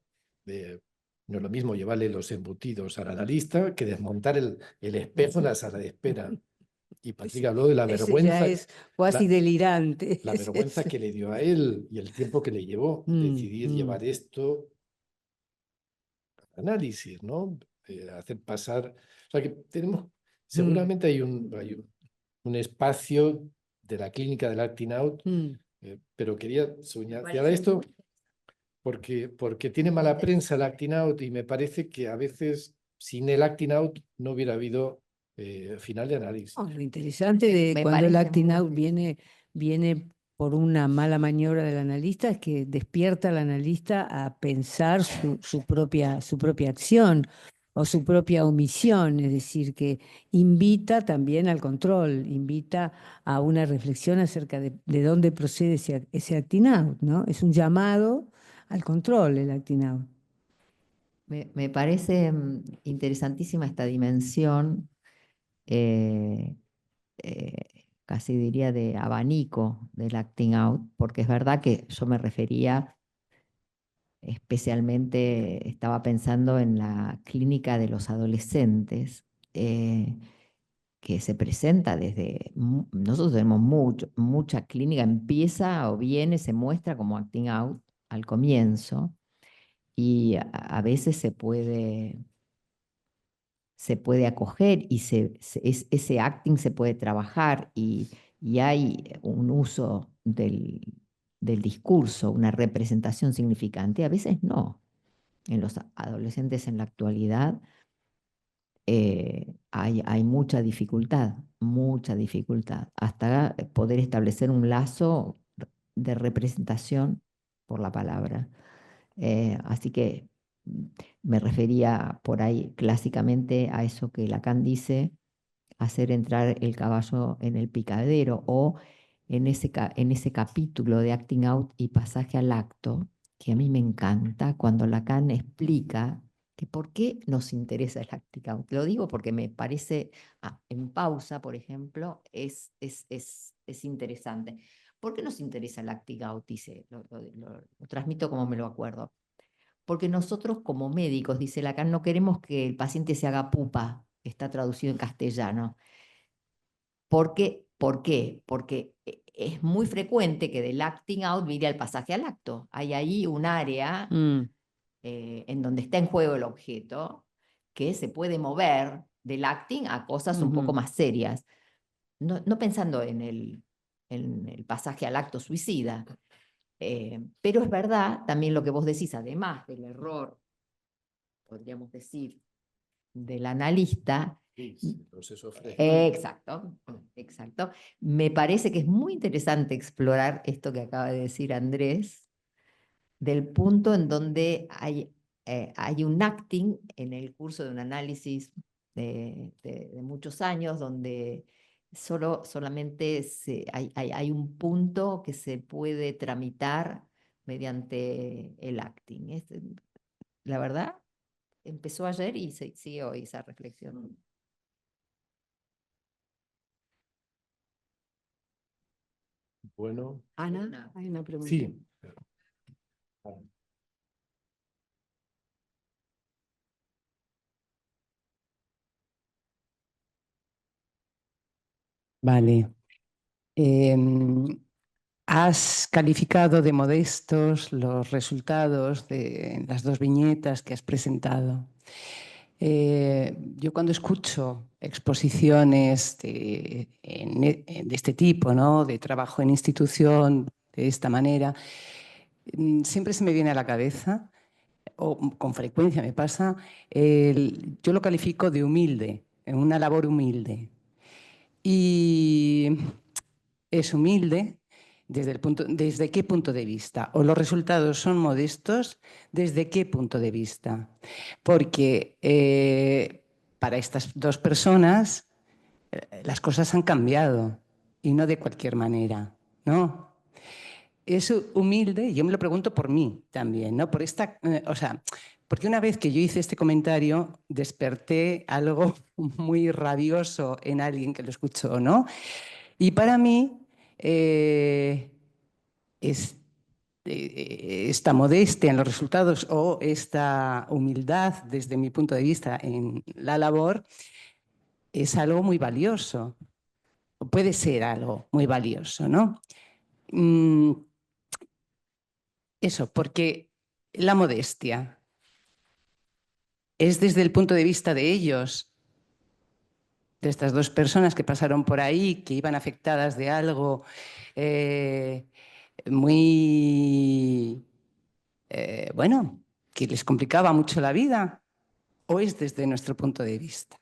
No es lo mismo llevarle los embutidos al analista que desmontar el espejo en la sala de espera. Y Patrick habló de la Ese vergüenza. ya es cuasi delirante. La vergüenza que le dio a él y el tiempo que le llevó decidir llevar esto al análisis, ¿no? Hacer pasar. O sea que seguramente hay un espacio de la clínica del acting out, pero quería señalar esto porque tiene mala prensa el acting out y me parece que a veces sin el acting out no hubiera habido final de análisis. Lo interesante de cuando el acting out viene por una mala maniobra del analista es que despierta al analista a pensar su propia acción o su propia omisión, es decir, que invita también al control, invita a una reflexión acerca de dónde procede ese acting out, ¿no? Es un llamado al control el acting out. Me parece interesantísima esta dimensión, casi diría de abanico del acting out, porque es verdad que yo me refería especialmente, estaba pensando en la clínica de los adolescentes, que se presenta desde, nosotros tenemos mucha clínica, empieza o viene, se muestra como acting out al comienzo, y a veces se puede acoger y ese acting se puede trabajar y hay un uso del discurso, una representación significante, a veces no. En los adolescentes en la actualidad hay mucha dificultad, hasta poder establecer un lazo de representación por la palabra. Así que me refería por ahí clásicamente a eso que Lacan dice, hacer entrar el caballo en el picadero, o en ese capítulo de acting out y pasaje al acto, que a mí me encanta cuando Lacan explica que por qué nos interesa el acting out. Lo digo porque me parece, en Pausa, por ejemplo, es interesante. ¿Por qué nos interesa el acting out? Dice, lo transmito como me lo acuerdo. Porque nosotros como médicos, dice Lacan, no queremos que el paciente se haga pupa, está traducido en castellano. ¿Por qué? Porque es muy frecuente que del acting out vire al pasaje al acto. Hay ahí un área en donde está en juego el objeto que se puede mover del acting a cosas un poco más serias. No pensando en el pasaje al acto suicida. Pero es verdad también lo que vos decís, además del error, podríamos decir, del analista. Sí, proceso fresco. Exacto. Me parece que es muy interesante explorar esto que acaba de decir Andrés, del punto en donde hay un acting en el curso de un análisis de muchos años, donde solamente hay un punto que se puede tramitar mediante el acting. La verdad, empezó ayer y sigue hoy esa reflexión. Bueno. Ana, hay una pregunta. Sí. Vale. Has calificado de modestos los resultados de las dos viñetas que has presentado. Yo cuando escucho exposiciones de este tipo, ¿no? De trabajo en institución, de esta manera, siempre se me viene a la cabeza, o con frecuencia me pasa, yo lo califico de humilde, una labor humilde. Y es humilde ¿desde qué punto de vista? ¿O los resultados son modestos? ¿Desde qué punto de vista? Porque para estas dos personas las cosas han cambiado y no de cualquier manera, ¿no? Es humilde, yo me lo pregunto por mí también, ¿no? O sea, porque una vez que yo hice este comentario, desperté algo muy rabioso en alguien que lo escuchó, ¿no? Y para mí, esta modestia en los resultados o esta humildad desde mi punto de vista en la labor es algo muy valioso, o puede ser algo muy valioso, ¿no? Eso, porque la modestia es desde el punto de vista de ellos, de estas dos personas que pasaron por ahí, que iban afectadas de algo muy, bueno, que les complicaba mucho la vida, o es desde nuestro punto de vista.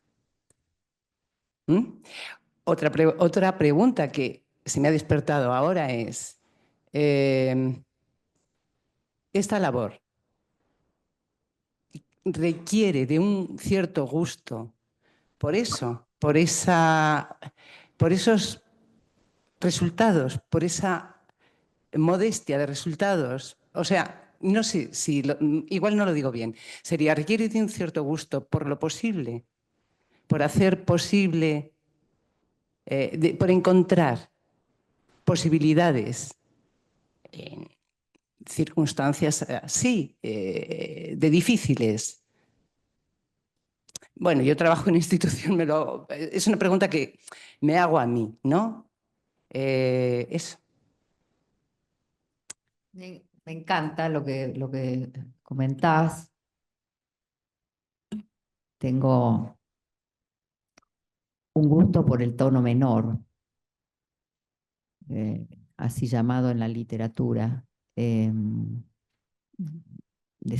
Otra pregunta que se me ha despertado ahora es, esta labor requiere de un cierto gusto, por eso, por esos resultados, por esa modestia de resultados. O sea, no sé si, igual no lo digo bien, requiere de un cierto gusto por lo posible, por hacer posible, por encontrar posibilidades en circunstancias así, de difíciles. Bueno, yo trabajo en institución, es una pregunta que me hago a mí, ¿no? Eso. Me encanta lo que comentás. Tengo un gusto por el tono menor, así llamado en la literatura. Es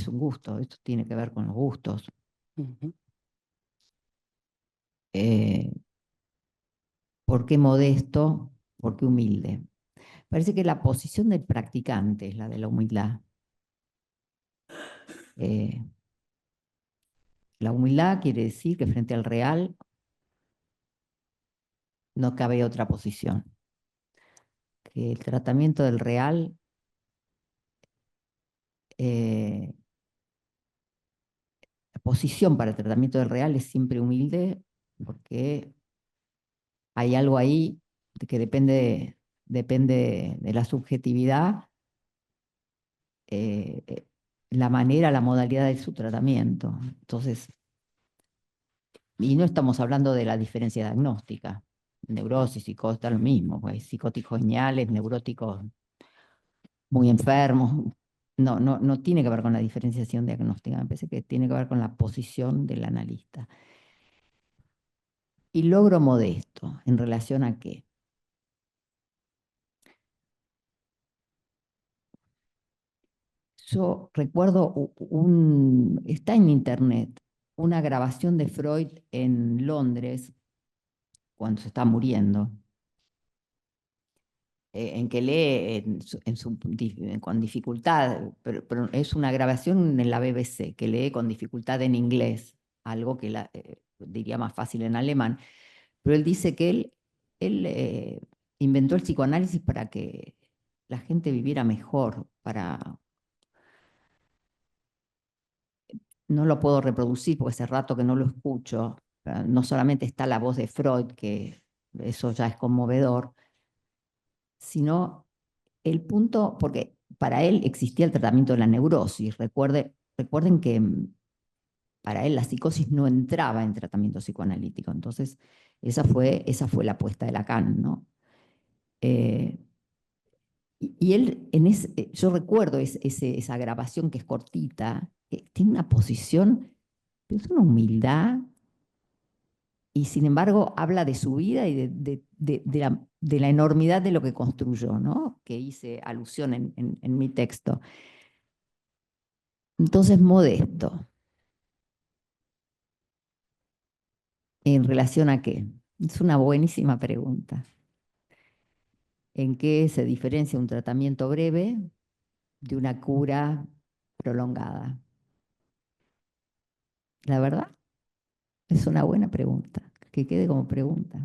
un gusto, esto tiene que ver con los gustos. ¿Por qué modesto? ¿Por qué humilde? Parece que la posición del practicante es la de la humildad. La humildad quiere decir que frente al real no cabe otra posición. Que el tratamiento del real la posición para el tratamiento del real es siempre humilde porque hay algo ahí que depende de la subjetividad, la manera, la modalidad de su tratamiento. Entonces, y no estamos hablando de la diferencia diagnóstica. Neurosis, psicosis, está lo mismo, pues psicóticos geniales, neuróticos muy enfermos. No tiene que ver con la diferenciación diagnóstica, me parece que tiene que ver con la posición del analista. Y logro modesto, ¿en relación a qué? Yo recuerdo, está en internet, una grabación de Freud en Londres, cuando se está muriendo, en que lee con dificultad, pero es una grabación en la BBC, que lee con dificultad en inglés, algo que diría más fácil en alemán, pero él dice que él inventó el psicoanálisis para que la gente viviera mejor, no lo puedo reproducir porque hace rato que no lo escucho, no solamente está la voz de Freud, que eso ya es conmovedor, sino el punto, porque para él existía el tratamiento de la neurosis. Recuerden que para él la psicosis no entraba en tratamiento psicoanalítico, entonces esa fue la apuesta de Lacan, ¿no? Y él, yo recuerdo esa grabación que es cortita, tiene una posición Es una humildad y sin embargo habla de su vida y de la enormidad de lo que construyó, ¿no? Que hice alusión en mi texto. Entonces, Modesto. ¿En relación a qué? Es una buenísima pregunta. ¿En qué se diferencia un tratamiento breve de una cura prolongada? La verdad, es una buena pregunta, que quede como pregunta.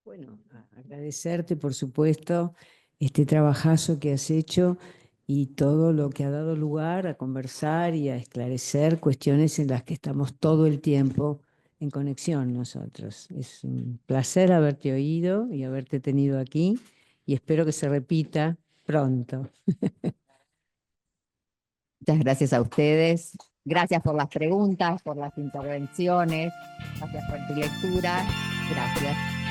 Bueno, agradecerte, por supuesto, este trabajazo que has hecho y todo lo que ha dado lugar a conversar y a esclarecer cuestiones en las que estamos todo el tiempo en conexión nosotros. Es un placer haberte oído y haberte tenido aquí y espero que se repita pronto. Muchas gracias a ustedes. Gracias por las preguntas, por las intervenciones. Gracias por tu lectura. Gracias.